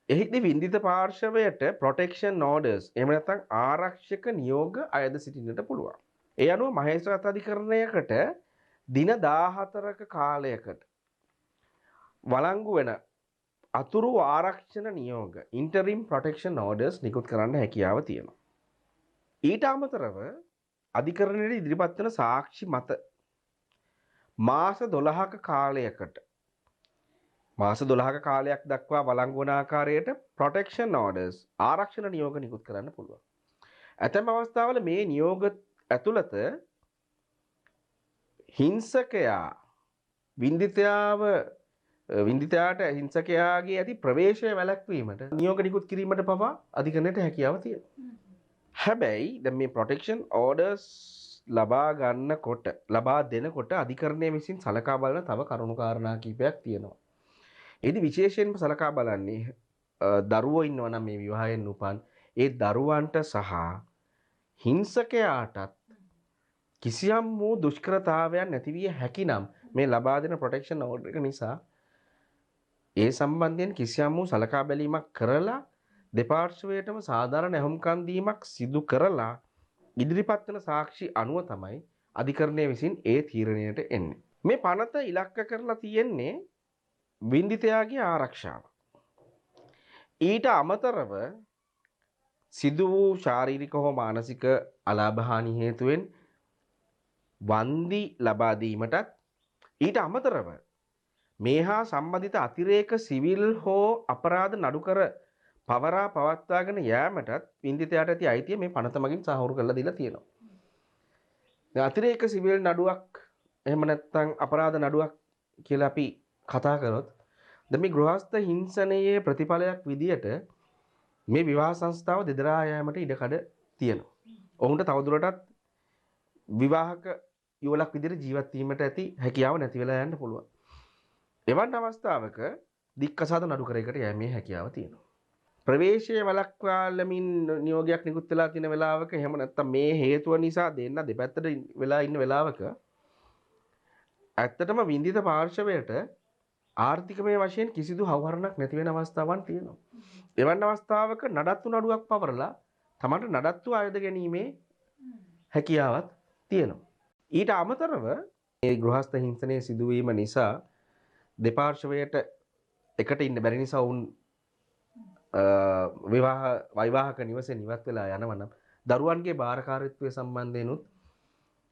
එහිදී විඳිත පාර්ශවයට ප්‍රොටෙක්ෂන් ඕඩර්ස් එහෙම නැත්නම් ආරක්ෂක නියෝග අයද සිටින්නට පුළුවන්. ඒ අනුව මහේස්ත්‍රාත් අධිකරණයකට දින 14ක කාලයකට වළංගු වෙන අතුරු ආරක්ෂණ නියෝග interim protection orders නිකුත් කරන්න හැකියාව තියෙනවා. ඊට අමතරව අධිකරණයට ඉදිරිපත් වන සාක්ෂි මත මාස 12ක කාලයකට මාස 12ක කාලයක් දක්වා වළංගු වන ආකාරයට protection orders ආරක්ෂණ නියෝග නිකුත් කරන්න පුළුවන්. ඇතැම් අවස්ථාවල මේ නියෝග ඇතුළත හිංසකයා වින්දිතයාට හිංසකයාගේ ඇති ප්‍රවේශය වැළැක්වීමට නියෝග නිකුත් කිරීමට පවා අධිකරණයට හැකියාව තියෙනවා. හැබැයි දැන් මේ ප්‍රොටෙක්ෂන් ඕඩර්ස් ලබා දෙනකොට අධිකරණය විසින් සලකා බලන තව කරුණු කාරණා කිහිපයක් තියෙනවා. ඒදි විශේෂයෙන්ම සලකා බලන්නේ දරුවෝ ඉන්නවා නම් මේ විවාහයෙන් උපන් ඒ දරුවන්ට සහ හිංසකයාටත් කිසියම් වූ දුෂ්කරතාවයන් නැති විය හැකිනම් මේ ලබා දෙන ප්‍රොටෙක්ෂන් ඕඩර් එක නිසා ඒ සම්බන්ධයෙන් කිසියම් වූ සලකා බැලීමක් කරලා දෙපාර්ශ්වයටම සාධාරණ ඇහුම්කන් දීමක් සිදු කරලා ඉදිරිපත් වන සාක්ෂි අනුව තමයි අධිකරණය විසින් ඒ තීරණයට එන්නේ. මේ පනත ඉලක්ක කරලා තියෙන්නේ වින්දිතයාගේ ආරක්ෂාව. ඊට අමතරව සිදු වූ ශාරීරික හෝ මානසික අලාභහානි හේතුවෙන් වන්දි ලබා දීමටත් ඊට අමතරව මේ හා සම්බන්ධිත අතිරේක සිවිල් හෝ අපරාධ නඩුකර පවරා පවත්වාගෙන යෑමටත් වින්දිතයාට ඇති අයිතිය මේ පනත මගින් සාහවුරු කරලා දීලා තියෙනවා. දැන් අතිරේක සිවිල් නඩුවක් එහෙම නැත්නම් අපරාධ නඩුවක් කියලා අපි කතා කරොත් දැන් මේ ගෘහස්ත හිංසනයේ ප්‍රතිඵලයක් විදියට මේ විවාහ සංස්ථාව දෙදරා යෑමට ඉඩකඩ තියෙනවා. ඔවුන්ට තවදුරටත් විවාහක යුවලක් විදිහට ජීවත් වීමට ඇති හැකියාව නැති වෙලා යන්න පුළුවන්. එවන් අවස්ථාවක දික්කසාද නඩුකරයකට යෑමේ හැකියාව තියෙනවා. ප්‍රවේශයේ වළක්වාලමින් නියෝගයක් නිකුත් වෙලා තියෙන වෙලාවක එහෙම නැත්නම් මේ හේතුව නිසා දෙන්න දෙපැත්තට වෙලා ඉන්න වෙලාවක ඇත්තටම විඳිත පාර්ශවයට ආර්ථිකමය වශයෙන් කිසිදු හවුහරණක් නැති වෙන අවස්ථාවන් තියෙනවා. එවන් අවස්ථාවක නඩත්තු නඩුවක් පවරලා තමන්ට නඩත්තු ආයද ගැනීමේ හැකියාවක් තියෙනවා. ඊට අමතරව මේ ගෘහස්ත හිංසනයේ සිදුවීම නිසා දෙපාර්ශවයට එකට ඉන්න බැරි නිසා වුන් වෛවාහක නිවසෙන් ඉවත් වෙලා යනවා නම් දරුවන්ගේ භාරකාරීත්වය සම්බන්ධයෙන්ුත්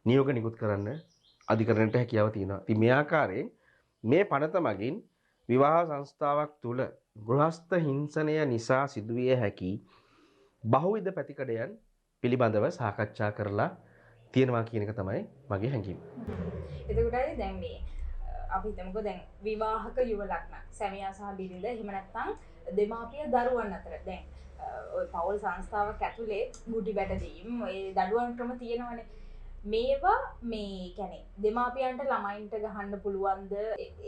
නියෝග නිකුත් කරන්න අධිකරණයට හැකියාව තියෙනවා. ඉතින් මේ ආකාරයෙන් මේ පනත මගින් විවාහ සංස්ථාවක් තුළ ගෘහස්ත හිංසනය නිසා සිදුවිය හැකි බහුවිධ පැතිකඩයන් පිළිබඳව සාකච්ඡා කරලා තියෙනවා කියන එක තමයි මගේ හැඟීම. එතකොටයි දැන් මේ අපි හිතමුකෝ දැන් විවාහක යුව ලග්න සැමියා සහ බිරිඳ එහෙම නැත්නම් දෙමාපිය දරුවන් අතර දැන් ඔය පෞල් සංස්ථාවක් ඇතුලේ ගුටි බැට දීම් ඒ දඩුවම් ක්‍රම තියෙනවනේ මේවා මේ කියන්නේ දෙමාපියන්ට ළමයින්ට ගහන්න පුළුවන්ද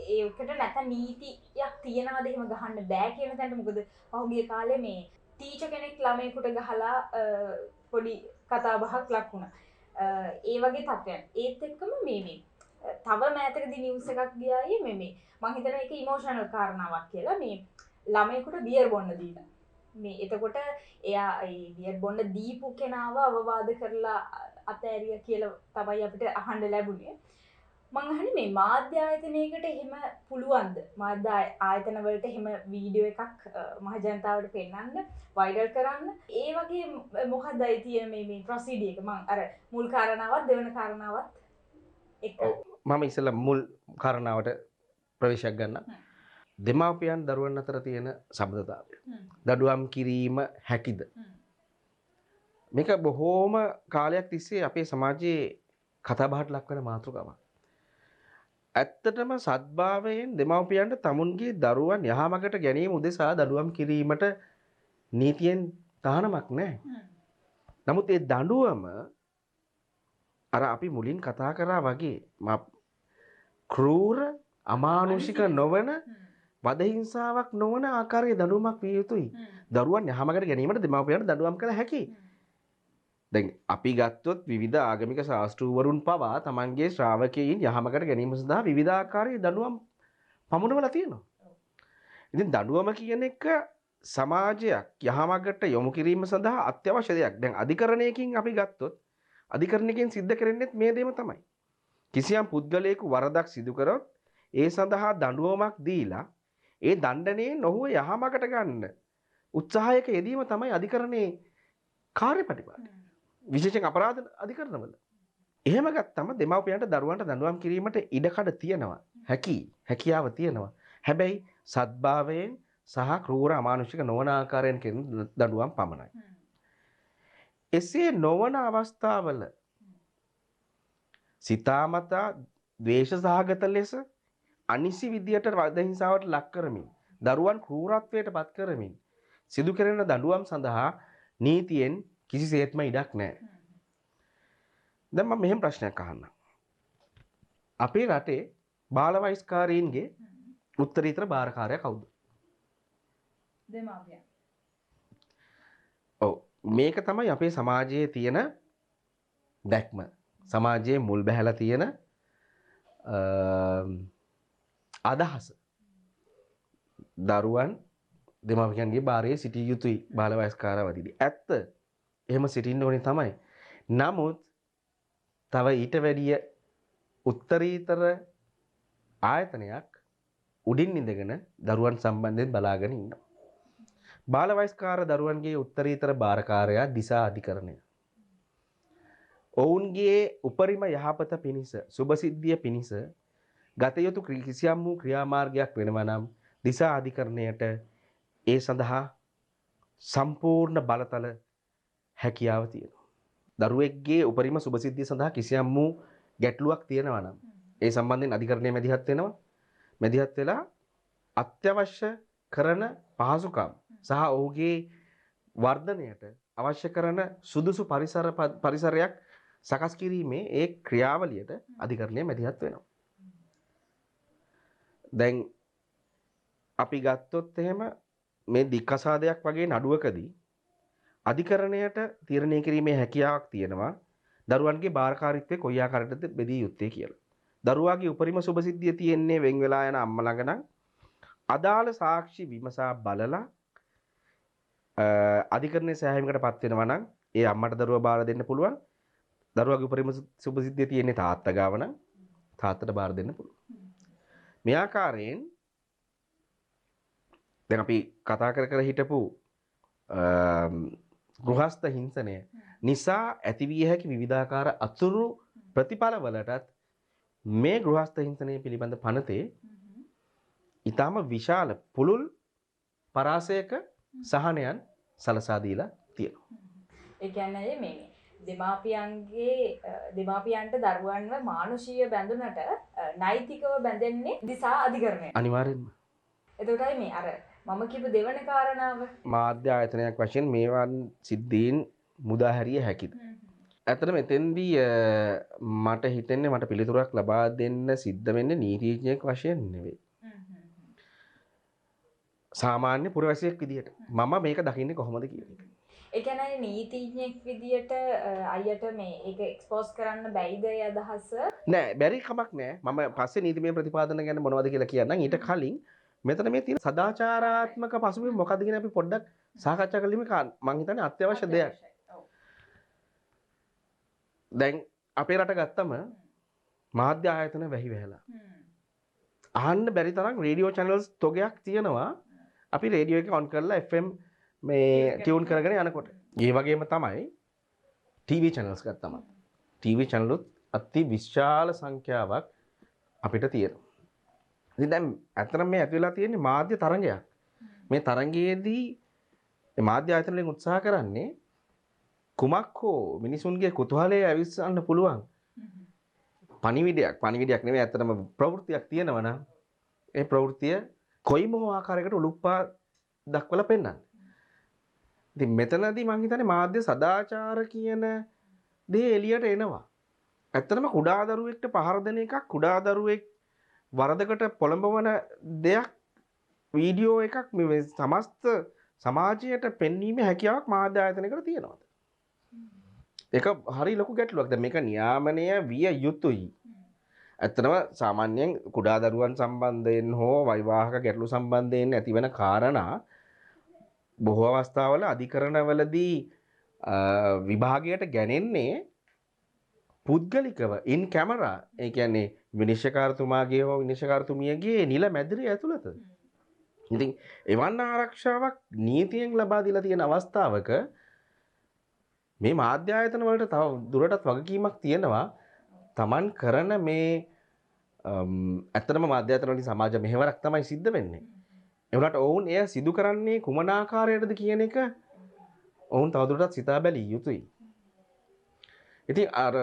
ඒකට නැත්නම් නීතියක් තියනවාද එහෙම ගහන්න බෑ කියන තැනට මොකද පහුගිය කාලේ මේ ටීචර් කෙනෙක් ළමයෙකුට ගහලා පොඩි කතා බහක් ලක් වුණා. ඒ වගේ තත්ත්වයන් ඒත් එක්කම මේ තව මෑතකදී නිවුස් එකක් ගියායේ මේ මම හිතනවා ඒක ඉමෝෂනල් කාරණාවක් කියලා මේ ළමයෙකුට බියර් බොන්න දීලා මේ එතකොට එයා ඒ බියර් බොන්න දීපු කෙනාව අවවාද කරලා අතෑරියා කියලා තමයි අපිට අහන්න ලැබුණේ. මම අහන්නේ මේ මාධ්‍ය ආයතනයකට එහෙම පුළුවන්ද? මාධ්‍ය ආයතන වලට එහෙම වීඩියෝ එකක් මහජනතාවට පෙන්වන්න, වයිරල් කරන්න. ඒ වගේ මොකක්දයි තියෙන මේ ප්‍රොසීඩියර් එක? මම අර මුල් කාරණාවත් දෙවන කාරණාවත් එක්ක. මම ඉස්සෙල්ලා මුල් කාරණාවට ප්‍රවේශයක් ගන්නම්. දෙමාපියන් දරුවන් අතර තියෙන සබඳතාවය. දඩුවම් කිරීම හැකිද? මේක බොහෝම කාලයක් තිස්සේ අපේ සමාජයේ කතා බහට ලක්වන මාතෘකාවක්. ඇත්තටම සද්භාවයෙන් දෙමව්පියන්ට තමුන්ගේ දරුවන් යහමගට ගැනීම උදෙසා දඩුවම් කිරීමට නීතියෙන් තහනමක් නැහැ. නමුත් ඒ දඬුවම අර අපි මුලින් කතා කරා වගේ ක්‍රූර අමානුෂික නොවන වද හිංසාවක් නොවන ආකාරයේ දඬුවමක් විය යුතුයි. දරුවන් යහමගට ගැනීමට දෙමව්පියන්ට දඬුවම් කළ හැකියි. දැන් අපි ගත්තොත් විවිධ ආගමික ශාස්ත්‍රූවරුන් පවා තමන්ගේ ශ්‍රාවකයන් යහමගට ගැනීම සඳහා විවිධ ආකාරයේ දඬුවම් පමුණවලා තියෙනවා. ඉතින් දඬුවම කියන එක සමාජයක් යහමගට යොමු කිරීම සඳහා අත්‍යවශ්‍ය දෙයක්. දැන් අධිකරණයකින් අපි ගත්තොත් අධිකරණයකින් සිද්ධ කරන්නේ මේ දෙයම තමයි. කිසියම් පුද්ගලයෙකු වරදක් සිදු කරොත් ඒ සඳහා දඬුවමක් දීලා ඒ දණ්ඩනයෙන් ඔහුව යහමගට ගන්න උත්සාහයක යෙදීම තමයි අධිකරණයේ කාර්යපටිපාටි. විශේෂයෙන් අපරාධ අධිකරණවල. එහෙම ගත්තම දෙමව්පියන්ට දරුවන්ට දඬුවම් කිරීමට ඉඩකඩ තියෙනවා. හැකියාව තියෙනවා. හැබැයි සද්භාවයෙන් සහ ක්‍රූර අමානුෂික නොවන ආකාරයෙන් කරන දඬුවම් පමණයි. එසේ නොවන අවස්ථාවල සිතාමතා ද්වේෂ සහගත ලෙස අනිසි විදියට වද හිංසාවට ලක් කරමින් දරුවන් ක්‍රූරත්වයට පත් කරමින් සිදු කෙරෙන දඬුවම් සඳහා නීතියෙන් කිසිසේත්ම ඉඩක් නැහැ. දැන් මම මෙහෙම ප්‍රශ්නයක් අහන්නම්. අපේ රටේ බාලවයස්කාරීන්ගේ උත්තරීතර භාරකාරයා කවුද? දෙමාපියන්. ඔව් මේක තමයි අපේ සමාජයේ තියෙන දැක්ම. සමාජයේ මුල් බැහැලා තියෙන අදහස. දරුවන් දෙමාපියන්ගේ භාරයේ සිටිය යුතුයි බාලවයස්කාරවදීදී. ඇත්ත එහෙම සිටින්න ඕනේ තමයි. නමුත් තව ඊට වැඩිය උත්තරීතර ආයතනයක් උඩින් ඉඳගෙන දරුවන් සම්බන්ධයෙන් බලාගෙන ඉන්නවා. බාලවයස්කාර දරුවන්ගේ උත්තරීතර භාරකාරයා දිසා අධිකරණය. ඔවුන්ගේ උපරිම යහපත පිණිස සුභසිද්ධිය පිණිස ගත යුතු කිසියම් වූ ක්‍රියාමාර්ගයක් වෙනවා නම් දිසා අධිකරණයට ඒ සඳහා සම්පූර්ණ බලතල හැකියාව තියෙනවා. දරුවෙක්ගේ උපරිම සුභසිද්ධිය සඳහා කිසියම් වූ ගැටලුවක් තියෙනවා නම් ඒ සම්බන්ධයෙන් අධිකරණය මැදිහත් වෙනවා. මැදිහත් වෙලා අත්‍යවශ්‍ය කරන පහසුකම් සහ ඔහුගේ වර්ධනයට අවශ්‍ය කරන සුදුසු පරිසරයක් සකස් කිරීමේ ඒ ක්‍රියාවලියට අධිකරණය මැදිහත් වෙනවා. දැන් අපි ගත්තොත් එහෙම මේ දික්කසාදයක් වගේ නඩුවකදී අධිකරණයට තීරණය කිරීමේ හැකියාවක් තියෙනවා දරුවන්ගේ භාරකාරීත්වය කොයි ආකාරයකටද බෙදිය යුත්තේ කියලා. දරුවාගේ උපරිම සුභසිද්ධිය තියෙන්නේ වෙන් වෙලා යන අම්මා ළඟ නම් අදාළ සාක්ෂි විමසා බලලා අධිකරණයේ සෑහීමකටපත් වෙනවා නම් ඒ අම්මට දරුවා බාර දෙන්න පුළුවන්. දරුවාගේ උපරිම සුභසිද්ධිය තියෙන්නේ තාත්තා ගාව නම් තාත්තට බාර දෙන්න පුළුවන්. මේ ආකාරයෙන් දැන් අපි කතා කර හිටපු ගෘහස්ත හිංසනය නිසා ඇතිවිය හැකි විවිධාකාර අතුරු ප්‍රතිඵලවලටත් මේ ගෘහස්ත හිංසනය පිළිබඳ පනතේ ඊටාම විශාල පුළුල් පරාසයක සහනයන් සලසා දීලා තියෙනවා. ඒ කියන්නේ මේ දෙමාපියන්ට දරුවන්ව මානුෂීය බැඳුනට නෛතිකව බැඳෙන්නේ දිසා අධිකරණය. අනිවාර්යෙන්ම එතකොටයි මේ අර මම කියපු දෙවන කාරණාව මාධ්‍ය ආයතනයක් වශයෙන් මේවන් සිද්ධීන් මුදා හැරිය හැකිද? ඇත්තටම එතෙන්දී මට හිතෙන්නේ මට පිළිතුරක් ලබා දෙන්න සිද්ධ වෙන්නේ නීතිඥයෙක් වශයෙන් නෙවෙයි. සාමාන්‍ය පුරවැසියෙක් විදියට මම මේක දකින්නේ කොහොමද කියන එක. ඒ කියන්නේ නීතිඥයෙක් විදියට අයියට මේ ඒක එක්ස්පෝස් කරන්න බැයිද ඒ අදහස? නෑ බැරි කමක් නෑ. මම පස්සේ නීතිමය ප්‍රතිපාදන ගැන මොනවද කියලා කියන්නම්. ඊට කලින් මෙතන මේ තියෙන සදාචාරාත්මක පසුබිම මොකක්ද කියන අපි පොඩ්ඩක් සාකච්ඡා කරලිම මම හිතන්නේ අත්‍යවශ්‍ය දෙයක්. දැන් අපේ රට ගත්තම මාධ්‍ය ආයතන වැහි වැහලා. අහන්න බැරි තරම් රේඩියෝ channels තොගයක් තියෙනවා. අපි රේඩියෝ එක ඔන් කරලා FM මේ ටියුන් කරගෙන යනකොට. ඒ වගේම තමයි TV channels ගත්තම. TV channel උත් අති විශාල සංඛ්‍යාවක් අපිට තියෙනවා. ඉතින් දැන් අතරම මේ ඇති වෙලා තියෙන්නේ මාධ්‍ය තරංගයක්. මේ තරංගයේදී මේ මාධ්‍ය ආයතන වලින් උත්සාහ කරන්නේ කුමක් හෝ මිනිසුන්ගේ කුතුහලය ඇවිස්සන්න පුළුවන් පණිවිඩයක් නෙවෙයි ඇත්තටම ප්‍රවෘත්තියක් තියෙනවා නම් ඒ ප්‍රවෘත්තිය කොයිම ආකාරයකට උලුප්පා දක්වලා පෙන්නන්න. ඉතින් මෙතනදී මම හිතන්නේ මාධ්‍ය සදාචාර කියන දේ එළියට එනවා. ඇත්තටම කුඩා දරුවෙක්ට පහර දෙන එකක් කුඩා දරුවෙක් වරදකට පොළඹවන දෙයක් වීඩියෝ එකක් මේ සමස්ත සමාජයට පෙන්වීමේ හැකියාවක් මාධ්‍ය ආයතනයකට තියෙනවා. ඒක හරි ලොකු ගැටලුවක්. දැන් මේක නියාමනය විය යුතුයි. ඇත්තටම සාමාන්‍යයෙන් කුඩා දරුවන් සම්බන්ධයෙන් හෝ වෛවාහික ගැටලු සම්බන්ධයෙන් ඇතිවන කාරණා බොහෝ අවස්ථාවල අධිකරණවලදී විභාගයට ගැනෙන්නේ පුද්ගලිකව ඉන් කැමරා. ඒ කියන්නේ විනිශ්චයකාරතුමාගේ හෝ විනිශ්චයකාරතුමියගේ නිල මැදිරිය ඇතුළත. ඉතින් එවන් ආරක්ෂාවක් නීතියෙන් ලබා දීලා තියෙන අවස්ථාවක මේ මාධ්‍ය ආයතන වලට තව දුරටත් වගකීමක් තියෙනවා. Taman කරන මේ ඇත්තටම මාධ්‍ය ආයතන වලින් සමාජ මෙහෙවරක් තමයි සිද්ධ වෙන්නේ. ඒ වුණාට ඔවුන් එය සිදු කරන්නේ කුමන ආකාරයකටද කියන එක ඔවුන් තවදුරටත් සිතා බැලිය යුතුයි. ඉතින් අර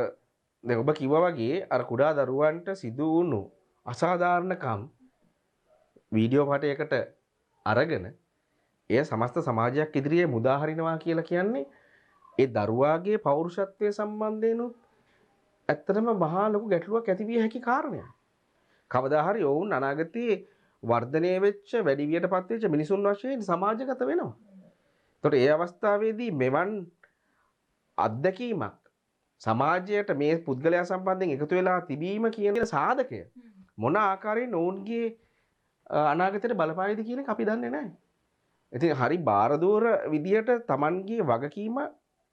දැන් ඔබ කිව්වා වගේ අර කුඩා දරුවන්ට සිදු වුණු අසාධාරණකම් වීඩියෝ පාටයකට අරගෙන එය සමස්ත සමාජයක් ඉදිරියේ මුදා හරිනවා කියලා කියන්නේ ඒ දරුවාගේ පෞරුෂත්වයේ සම්බන්ධයෙන් ඇත්තටම මහා ලොකු ගැටලුවක් ඇති විය හැකි කාරණයක්. කවදා හරි ඔවුන් අනාගතයේ වර්ධනය වෙච්ච වැඩි වියටපත් වෙච්ච මිනිසුන් වශයෙන් සමාජගත වෙනවා. ඒතකොට ඒ අවස්ථාවේදී මෙවන් අත්දැකීමක් සමාජයට මේ පුද්ගලයා සම්බන්ධයෙන් එකතු වෙලා තිබීම කියන සාධකය මොන ආකාරයෙන් ඔවුන්ගේ අනාගතයට බලපායිද කියන එක අපි දන්නේ නැහැ. ඉතින් හරි බාරදූර විදියට Tamanගේ වගකීම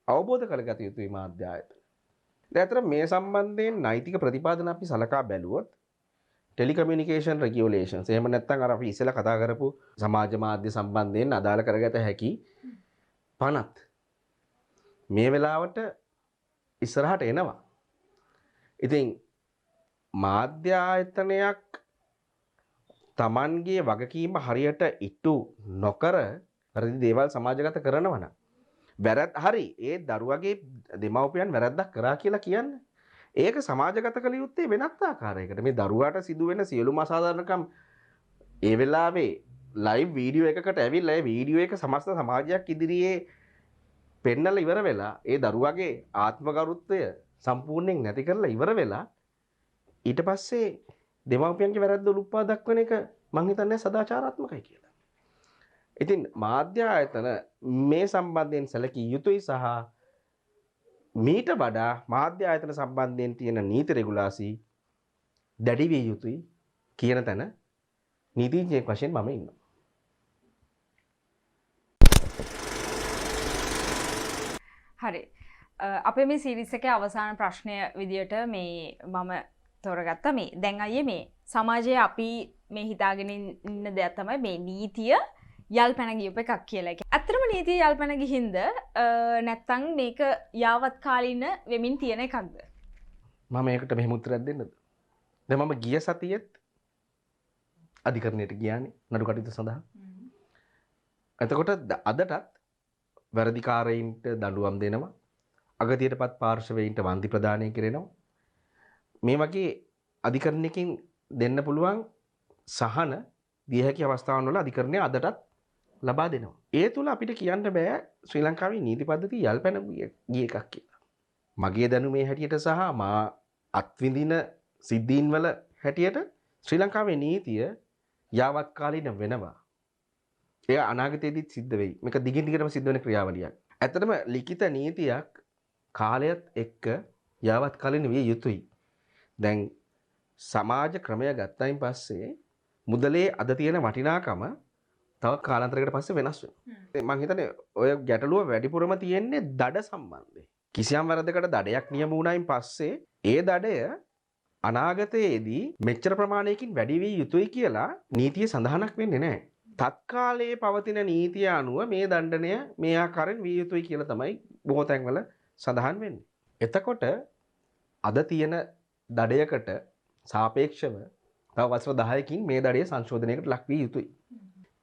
අවබෝධ කරගත යුතුයි මාධ්‍ය ආයතන. දැන් මේ සම්බන්ධයෙන් නෛතික ප්‍රතිපාදන අපි සලකා බැලුවොත් ටෙලිකමියුනිකේෂන් රෙගියුලේෂන්ස් එහෙම නැත්නම් අර අපි ඉස්සෙල්ලා කතා කරපු සමාජ මාධ්‍ය සම්බන්ධයෙන් අදාළ කරගත හැකි පනත් මේ වෙලාවට ඉස්සරහට එනවා. ඉතින් මාධ්‍ය ආයතනයක් Tamanගේ වගකීම හරියට ඉටු නොකර වැරදි දේවල් සමාජගත කරනවා නම් වැරද්ද හරි ඒ දරුවගේ දෙමව්පියන් වැරද්දක් කරා කියලා කියන්නේ ඒක සමාජගත කළ යුත්තේ වෙනත් ආකාරයකට. මේ දරුවාට සිදුවෙන සියලුම අසාධාරණකම් ඒ වෙලාවේ ලයිව් වීඩියෝ එකකට ඇවිල්ලා ඒ වීඩියෝ එක සමස්ත සමාජයක් ඉදිරියේ පෙන්නලා ඉවර වෙලා ඒ දරුවාගේ ආත්මගරුත්වය සම්පූර්ණයෙන් නැති කරලා ඉවර වෙලා ඊට පස්සේ දෙමව්පියන්ගේ වැරද්ද උලුප්පා දක්වන එක මං හිතන්නේ සදාචාරාත්මකයි කියලා. ඉතින් මාධ්‍ය ආයතන මේ සම්බන්ධයෙන් සැලකිය යුතුයි සහ මීට වඩා මාධ්‍ය ආයතන සම්බන්ධයෙන් තියෙන නීති රෙගුලාසි දැඩි විය යුතුයි කියන තැන නීතිඥයෙක් වශයෙන් මම ඉන්නවා. හරි. අපේ මේ සීරීස් එකේ අවසාන ප්‍රශ්නය විදියට මේ මම තෝරගත්තා මේ දැන් අයියේ මේ සමාජයේ අපි මේ හිතාගෙන ඉන්න දෙයක් තමයි මේ නීතිය යල් පැන ගියප එකක් කියලා එක. ඇත්තටම නීතිය යල් පැන ගිහින්ද නැත්තම් මේක යාවත් කාලීන වෙමින් තියෙන එකක්ද? මම මේකට මෙහෙම උත්තරයක් දෙන්නද? දැන් මම ගිය සතියේත් අධිකරණයට ගියානේ නඩු කටයුතු සඳහා. එතකොට අදටත් වැරදිකාරයින්ට දඬුවම් දෙනවා. අගතියටපත් පාර්ශවයින්ට වන්දි ප්‍රදානය කරනවා. මේ වගේ අධිකරණයකින් දෙන්න පුළුවන් සහන දිය හැකි අවස්ථාවන් වල අධිකරණය අදටත් ලබා දෙනවා. ඒ තුල අපිට කියන්න බෑ ශ්‍රී ලංකාවේ නීති පද්ධතිය යල්පැන ගිය එකක් කියලා. මගේ දැනුමේ හැටියට සහ මා අත්විඳින සිද්ධීන් වල හැටියට ශ්‍රී ලංකාවේ නීතිය යාවත් කාලීන වෙනවා. ඒ අනාගතයේදීත් සිද්ධ වෙයි. මේක දිගින් දිගටම සිද්ධ වෙන ක්‍රියාවලියක්. ඇත්තටම ලිඛිත නීතියක් කාලයත් එක්ක යාවත් කාලීන විය යුතුයි. දැන් සමාජ ක්‍රමය ගත්තයින් පස්සේ මුදලේ අද තියෙන වටිනාකම තව කාලාන්තරයකට පස්සේ වෙනස් වෙනවා. මම හිතන්නේ ඔය ගැටලුව වැඩිපුරම තියෙන්නේ දඩ සම්බන්ධයෙන්. කිසියම් වැරදකට දඩයක් නියම වුණායින් පස්සේ ඒ දඩය අනාගතයේදී මෙච්චර ප්‍රමාණයකින් වැඩි වී යුතුයි කියලා නීතියේ සඳහනක් වෙන්නේ නැහැ. තත්කාලයේ පවතින නීතිය අනුව මේ දණ්ඩනය මේ ආකාරයෙන් විය යුතුයි කියලා තමයි බොහෝ තැන්වල සඳහන් වෙන්නේ. එතකොට අද තියෙන දඩයකට සාපේක්ෂව තව වසර 10කින් මේ දඩය සංශෝධනයකට ලක් විය යුතුයි.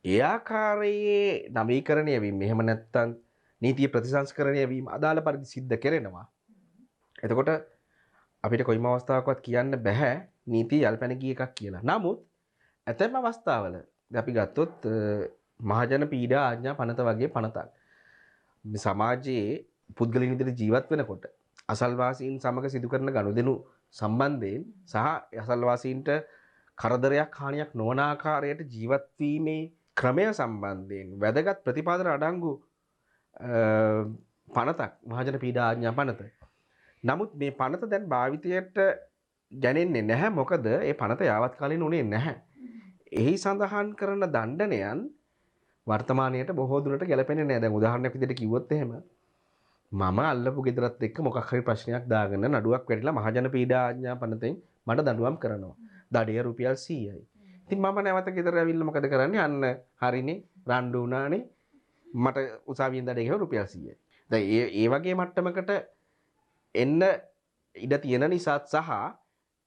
ඒ ආකාරයේ නවීකරණය වීම එහෙම නැත්නම් නීතිය ප්‍රතිසංස්කරණය වීම අදාළ පරිදි සිද්ධ කෙරෙනවා. එතකොට අපිට කොයිම අවස්ථාවකවත් කියන්න බෑ නීතිය යල්පැන ගිය එකක් කියලා. නමුත් ඇතැම් අවස්ථාවල දැන් අපි ගත්තොත් මහජන පීඩා ආඥා පනත වගේ පනතක් මේ සමාජයේ පුද්ගලික විදිහට ජීවත් වෙනකොට අසල්වාසීන් සමග සිදු කරන ගනුදෙනු සම්බන්ධයෙන් සහ අසල්වාසීන්ට කරදරයක් හානියක් නොවන ආකාරයට ජීවත් වීමේ ක්‍රමය සම්බන්ධයෙන් වැදගත් ප්‍රතිපාදන අඩංගු පනතක් මහජන පීඩා ආඥා පනත. නමුත් මේ පනත දැන් භාවිතයට ගැනෙන්නේ නැහැ. මොකද ඒ පනත යාවත් කාලීන උනේ නැහැ. එහි සඳහන් කරන දණ්ඩනයන් වර්තමානයට බොහෝ දුරට ගැලපෙන්නේ නැහැ. දැන් උදාහරණයක් විදිහට කිව්වොත් එහෙම මම අල්ලපු ගෙදරත් එක්ක මොකක් හරි ප්‍රශ්නයක් දාගෙන නඩුවක් වැටිලා මහජන පීඩා ආඥා පනතෙන් මට දඬුවම් කරනවා. දඩය රුපියල් 100යි. ඉතින් මම නැවත ගෙදර ඇවිල්ලා මොකද කරන්නේ? අන්න හරිනේ රණ්ඩු වුණානේ. මට උසාවියෙන් දඩේ ගෙව රුපියල් 100යි. දැන් ඒ වගේ මට්ටමකට එන්න ඉඩ තියෙන නිසාත් සහ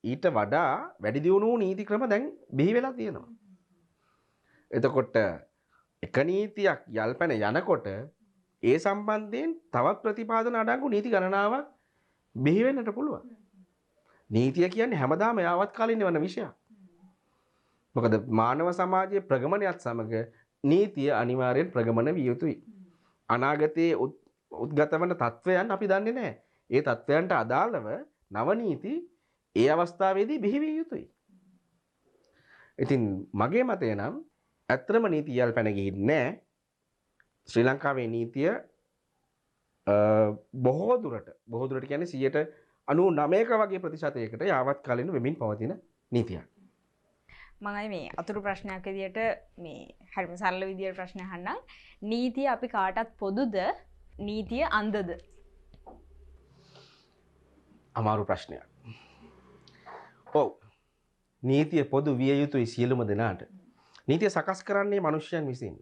ඊට වඩා වැඩි දියුණු නීති ක්‍රම දැන් බිහි වෙලා තියෙනවා. එතකොට එක නීතියක් යල්පැන යනකොට ඒ සම්බන්ධයෙන් තවත් ප්‍රතිපාදන අඩංගු නීති ගණනාවක් බිහි වෙන්නට පුළුවන්. නීතිය කියන්නේ හැමදාම යාවත් කාලින වන විෂයක්. මොකද මානව සමාජයේ ප්‍රගමනයත් සමග නීතිය අනිවාර්යෙන් ප්‍රගමන විය යුතුයි. අනාගතයේ උද්ගත වන තත්වයන් අපි දන්නේ නැහැ. ඒ තත්වයන්ට අදාළව නව නීති ඒ අවස්ථාවේදී බිහි විය යුතුයි. ඉතින් මගේ මතය නම් ඇත්තම නීතිය යල්පැන ගිහින් නැහැ. ශ්‍රී ලංකාවේ නීතිය බොහෝ දුරට කියන්නේ 99% වගේ ප්‍රතිශතයකට යාවත් කාලින වෙමින් පවතින නීතියක්. මමයි මේ අතුරු ප්‍රශ්නයක් විදියට මේ හරිම සරල විදියට ප්‍රශ්න අහන්නම්. නීතිය අපි කාටත් පොදුද? නීතිය අන්ධද? අමාරු ප්‍රශ්නයක්. ඔව්. නීතිය පොදු විය යුතුයි සියලුම දෙනාට. නීතිය සකස් කරන්නේ මිනිස්යන් විසින්.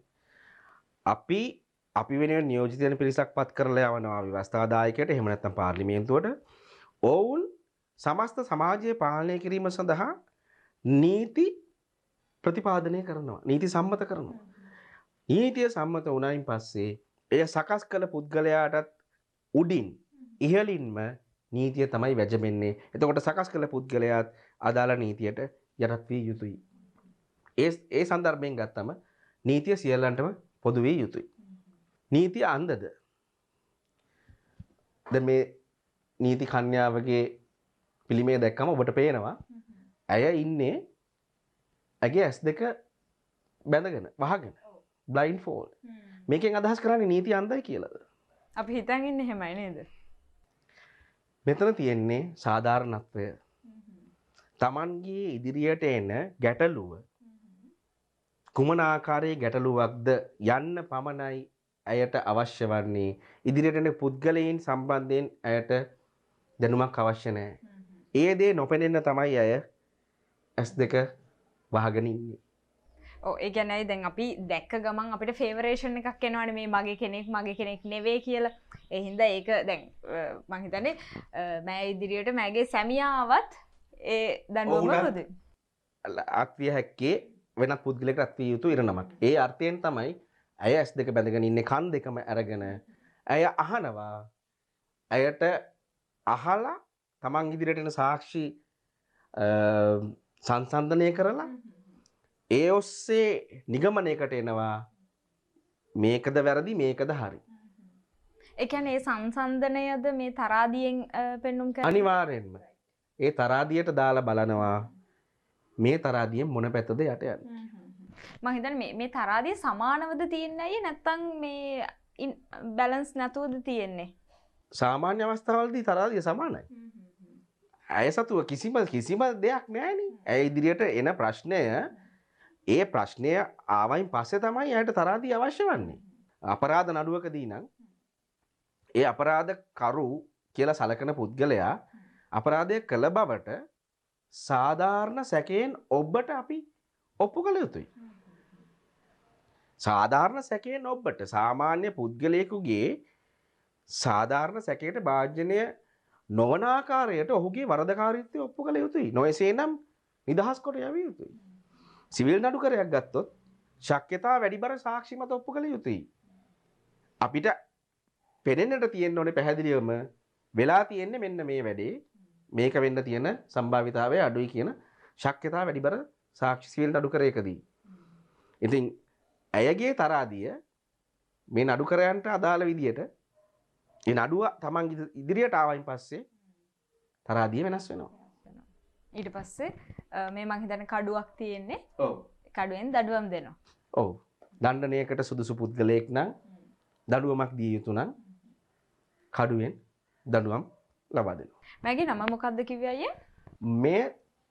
අපි වෙනුවෙන් නියෝජිත වෙන පිරිසක් පත් කරලා යවනවා ව්‍යවස්ථාදායකයට එහෙම නැත්නම් පාර්ලිමේන්තුවට. ඔවුන් සමස්ත සමාජය පාලනය කිරීම සඳහා නීති ප්‍රතිපාදනය කරනවා. නීති සම්මත කරනවා. නීතිය සම්මත වුණායින් පස්සේ එය සකස් කළ පුද්ගලයාටත් උඩින් ඉහළින්ම නීතිය තමයි වැජඹෙන්නේ. එතකොට සකස් කළ පුද්ගලයාත් අදාළ නීතියට යටත් විය යුතුයි. ඒ සන්දර්භයෙන් ගත්තම නීතිය සියල්ලන්ටම පොදු විය යුතුයි. නීතිය අන්ධද? දැන් මේ නීති කන්‍යාවගේ පිළිමය දැක්කම ඔබට පේනවා ඇය ඉන්නේ ඇගේ S2 බැඳගෙන වහගෙන බ්ලයින්ඩ් ෆෝල්ඩ්. මේකෙන් අදහස් කරන්නේ නීතිය අන්ධයි කියලාද? අපි හිතන් ඉන්නේ එහෙමයි නේද? මෙතන තියෙන්නේ සාධාරණත්වය. Tamanගේ ඉදිරියට එන ගැටලුව කුමන ආකාරයේ ගැටලුවක්ද යන්න පමණයි ඇයට අවශ්‍ය වන්නේ. ඉදිරියට එන පුද්ගලයන් සම්බන්ධයෙන් ඇයට දැනුමක් අවශ්‍ය නැහැ. ඒ දේ නොපෙනෙන්න තමයි අය S2 වහගෙන ඉන්නේ. ඔව් ඒ කියන්නේ දැන් අපි දැක්ක ගමන් අපිට ෆේවරේෂන් එකක් එනවනේ මේ මගේ කෙනෙක් නෙවෙයි කියලා. ඒ හින්දා ඒක දැන් මම හිතන්නේ මෑ ඉදිරියට මෑගේ සැමියාවත් ඒ දඬුවම ඔහුට හොඳයි. අත්විය හැක්කේ වෙනත් පුද්ගලෙක් අත්විය යුතු ඉරණමක්. ඒ අර්ථයෙන් තමයි ඇය ඇස් දෙක බැඳගෙන ඉන්නේ කන් දෙකම අරගෙන ඇය අහනවා. ඇයට අහලා තමන් ඉදිරියට එන සාක්ෂි සංසන්දනය කරලා ඒ ඔස්සේ නිගමනයකට එනවා මේකද වැරදි මේකද හරි. ඒ කියන්නේ සංසන්දනයද මේ තරාදියෙන් පෙන්눔 කරන්නේ? අනිවාර්යෙන්ම ඒ තරාදියට දාලා බලනවා මේ තරාදියෙන් මොන පැත්තද යට යන්නේ. මම හිතන්නේ මේ තරාදිය සමානවද තියෙන්නේ අයියේ නැත්නම් මේ බැලන්ස් නැතුවද තියෙන්නේ? සාමාන්‍ය අවස්ථාවලදී තරාදිය සමානයි. ඇය සතුව කිසිම දෙයක් නැහැනේ. ඇය ඉදිරියට එන ප්‍රශ්නය ඒ ප්‍රශ්නය ආවයින් පස්සේ තමයි ඇයට තරාදිය අවශ්‍ය වන්නේ. අපරාධ නඩුවකදී නම් ඒ අපරාධ කරු කියලා සලකන පුද්ගලයා අපරාධය කළ බවට සාධාරණ සැකයෙන් ඔබට අපි ඔප්පු කළ යුතුයි. සාධාරණ සැකයෙන් ඔබට සාමාන්‍ය පුද්ගලයෙකුගේ සාධාරණ සැකයට භාජනය නොවන ආකාරයට ඔහුගේ වරදකාරීත්වය ඔප්පු කළ යුතුයි. නොයසේනම් නිදහස් කොට යවිය යුතුයි. සිවිල් නඩුකරයක් ගත්තොත් ශක්්‍යතා වැඩිබර සාක්ෂි මත ඔප්පු කළ යුතුයි. අපිට පෙනෙන්නට තියෙන්න ඕනේ පැහැදිලිවම වෙලා තියෙන්නේ මෙන්න මේ වැඩේ මේක වෙන්න තියෙන සම්භාවිතාවය අඩුයි කියන ශක්්‍යතා වැඩිබර සාක්ෂි සිවිල් නඩුකරයකදී. ඉතින් ඇයගේ තරාදිය මේ නඩුකරයන්ට අදාළ විදියට ඒ නඩුව තමන් ඉදිරියට ආවයින් පස්සේ තරාදිය වෙනස් වෙනවා. ඊට පස්සේ මේ මං හිතන්නේ කඩුවක් තියෙන්නේ. ඔව්. කඩුවෙන් දඩුවම් දෙනවා. ඔව්. දණ්ඩනයකට සුදුසු පුද්ගලයෙක් නම් දඩුවමක් දිය යුතු නම් කඩුවෙන් දඩුවම් ලබා දෙනවා. මගේ නම මොකක්ද කිව්වේ අයියේ? මේ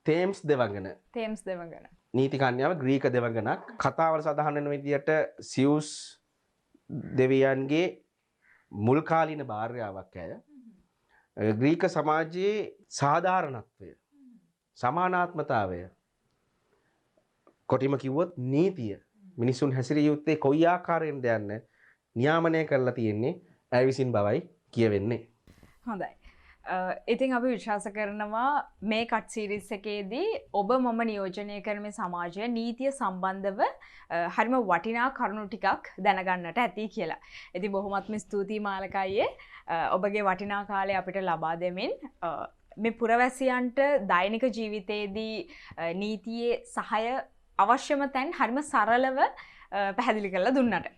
තේම්ස් දෙවඟන. තේම්ස් දෙවඟන. නීති කන්‍යාව ග්‍රීක දෙවඟනක්. කතාවල සඳහන් වෙන විදියට සියුස් දෙවියන්ගේ මුල් කාලීන භාර්යාවක් ඇය. ග්‍රීක සමාජයේ සාධාරණත්වය සමානාත්මතාවය කොටිම කිව්වොත් නීතිය මිනිසුන් හැසිරිය යුත්තේ කොයි ආකාරයෙන්ද යන්න නියාමනය කරලා තියෙන්නේ ඇය විසින් බවයි කියවෙන්නේ. හොඳයි. ඉතින් අපි විශ්වාස කරනවා මේ කට් සීරීස් එකේදී ඔබ මම නියෝජනය කරන මේ සමාජය නීතිය සම්බන්ධව හරිම වටිනා කරුණු ටිකක් දැනගන්නට ඇති කියලා. ඉතින් බොහොමත්ම ස්තුතියි මාලක අයියේ. ඔබගේ වටිනා කාලය අපිට ලබා දෙමින් මේ පුරවැසියන්ට දෛනික ජීවිතයේදී නීතියේ සහාය අවශ්‍යම තැන් හරිම සරලව පැහැදිලි කරලා දුන්නට.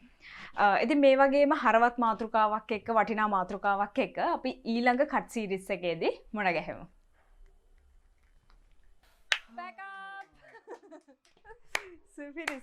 ඉතින් මේ වගේම හරවත් මාතෘකාවක් එක්ක වටිනා මාතෘකාවක් එක්ක අපි ඊළඟ කට් සීරීස් එකේදී මුණ ගැහෙමු. Back up! සුපිරි.